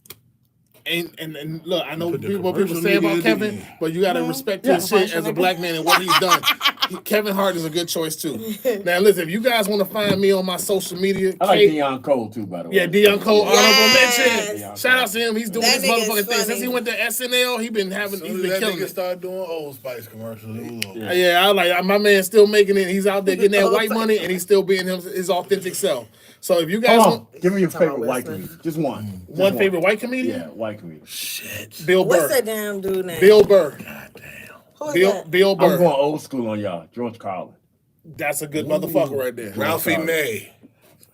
And look, I know Put the what people commercial say about nigga Kevin, in. but you got to respect his shit as a black man and what he's done. Kevin Hart is a good choice too. Now listen, if you guys want to find me on my social media, I like Deion Cole too, by the way. yeah, Deion Cole, honorable mention. Yes. Shout out to him. He's doing That this nigga is motherfucking thing funny. since he went to SNL. He's been As killing that nigga it. started doing Old Spice commercials, it was over. Yeah, I like my man's still making it. He's out there getting that white money, and he's still being his authentic self. So if you guys Hold on. want Give me your Talking favorite about white listening. comedian. Just one. Just one favorite white comedian, Yeah, white comedian. Bill What's Burr. that damn dude name? Bill Burr. Who is Bill that? Bill I'm Burr. going old school on y'all. George Carlin. That's a good motherfucker right there. Ralphie May.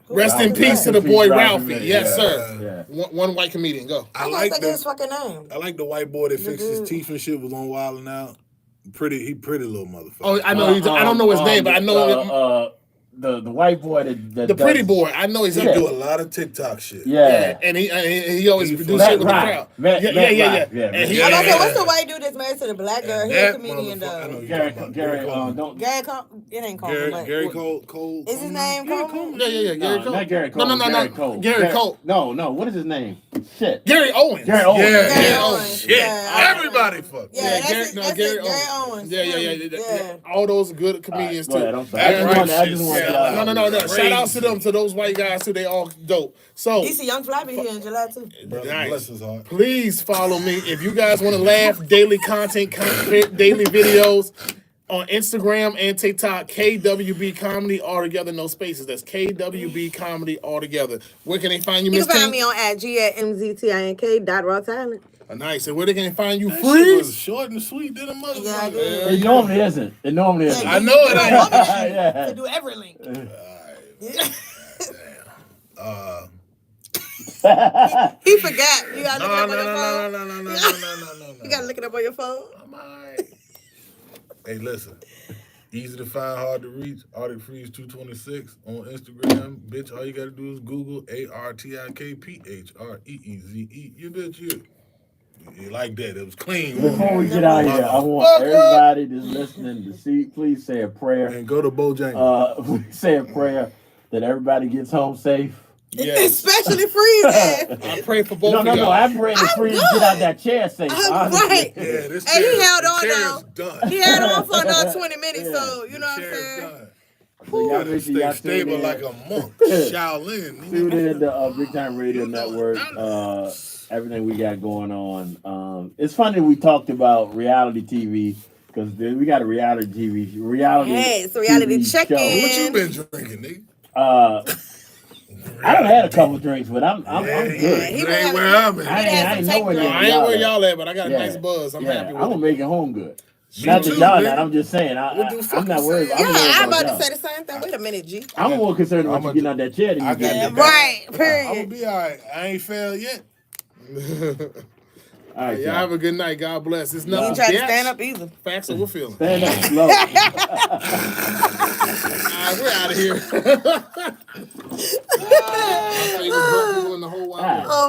Rest in Ralphie. peace to the Rest in boy peace, Ralphie. Ralphie. Yes, Yeah. sir. Yeah. One white comedian. Go. I I like like his the fucking name. I like the white boy that fixed his dude. teeth and shit was on Wild 'N Out. Pretty little motherfucker. Oh, I know. I don't know his name, but I know the white boy that the pretty does- boy. I know he's He a do a lot of TikTok shit. Yeah. and he always He produces Matt shit with the Ryan. crowd. Matt Yeah. Ryan. And he, Yeah. I'm gonna say, Yeah. what's the white dude that's married to the black girl? He a That comedian motherfucker, I know though. you Gary, talking about. Gary, Coleman. don't. Gary it ain't Coleman. but- Gary Cole. Is his name Coleman? Yeah. Gary No, Cole. not Gary Cole. No. Gary Cole. Gary Cole. No. What is his name? Shit. Gary Owens. Gary Owens. Yeah. Gary Oh, Owens. shit. Yeah. Everybody fuck. Yeah, Yeah, that's Gary- it. no, That's Gary it. Gary Owens. Owens. Yeah. All those good comedians Go ahead, too. I'm sorry. I just want Yeah. No. Crazy. Shout out to them, to those white guys too. They all dope. So He see Young Fly be here in July too. Brother, Nice. bless his heart. please follow me if you guys want to laugh. Daily content, daily videos on Instagram and TikTok. KWB Comedy all together, no spaces. That's KWB Comedy all together. Where can they find you, You Miss can find Tink? me on @G@MZTINK.RawTalent. Nice. And where they can find you, That shit was Freeze? short and sweet than a motherfucker. Yeah, I did. It normally isn't. I know it You ain't. want me Yeah. to do every link. He forgot. You gotta look it up on your phone. No. You gotta look it up on your phone. I'm alright. Hey, listen. Easy to find, hard to reach. Arctic Freeze 226 on Instagram. Bitch, all you gotta do is Google ARTIKPHREEZE. You bitch, you like that. It was clean. Before we get out of here, I want everybody that's listening to see, please say a prayer. And go to Bojangles. Please say a prayer that everybody gets home safe. Yes. Especially Freeze. I pray for both of y'all. No. I pray that Freeze get out that chair safe. I'm honestly. right. Yeah, this And he chair- held the on chair's though. done. He had on for another 20 minutes, Yeah. so you know what I'm Chair's saying? done. So y'all Gotta make sure stay y'all stable tune in. like a monk. Shaolin. Tune in to Big Time Radio Network. Everything we got going on. It's funny we talked about reality TV because we got a reality TV. Hey, it's a reality TV check-in. show. What you been drinking, nigga? I done had a couple drinks, but I'm good. He You been ain't having- where I'm at. I ain't nowhere No, near I ain't where y'all at, but I got a Yeah. nice buzz. I'm happy I'm with gonna it. make it home good. Me Not too, that y'all man. that. I'm just saying. What the fuck I'm not you worried. saying? I'm Yeah, worried I'm about y'all. to say the same thing. Wait a minute, G. I'm more concerned about I'm you a- getting out that chair than I you getting got out that. Right, I'm gonna period. be all right. I ain't failed yet. All right, Y'all have a good night. God bless. It's He nothing. ain't trying to bitch. stand up either. Facts or we're feeling. Stand up slow. All right, we're out of here. My favorite drunk people in the whole wide world. God Oh,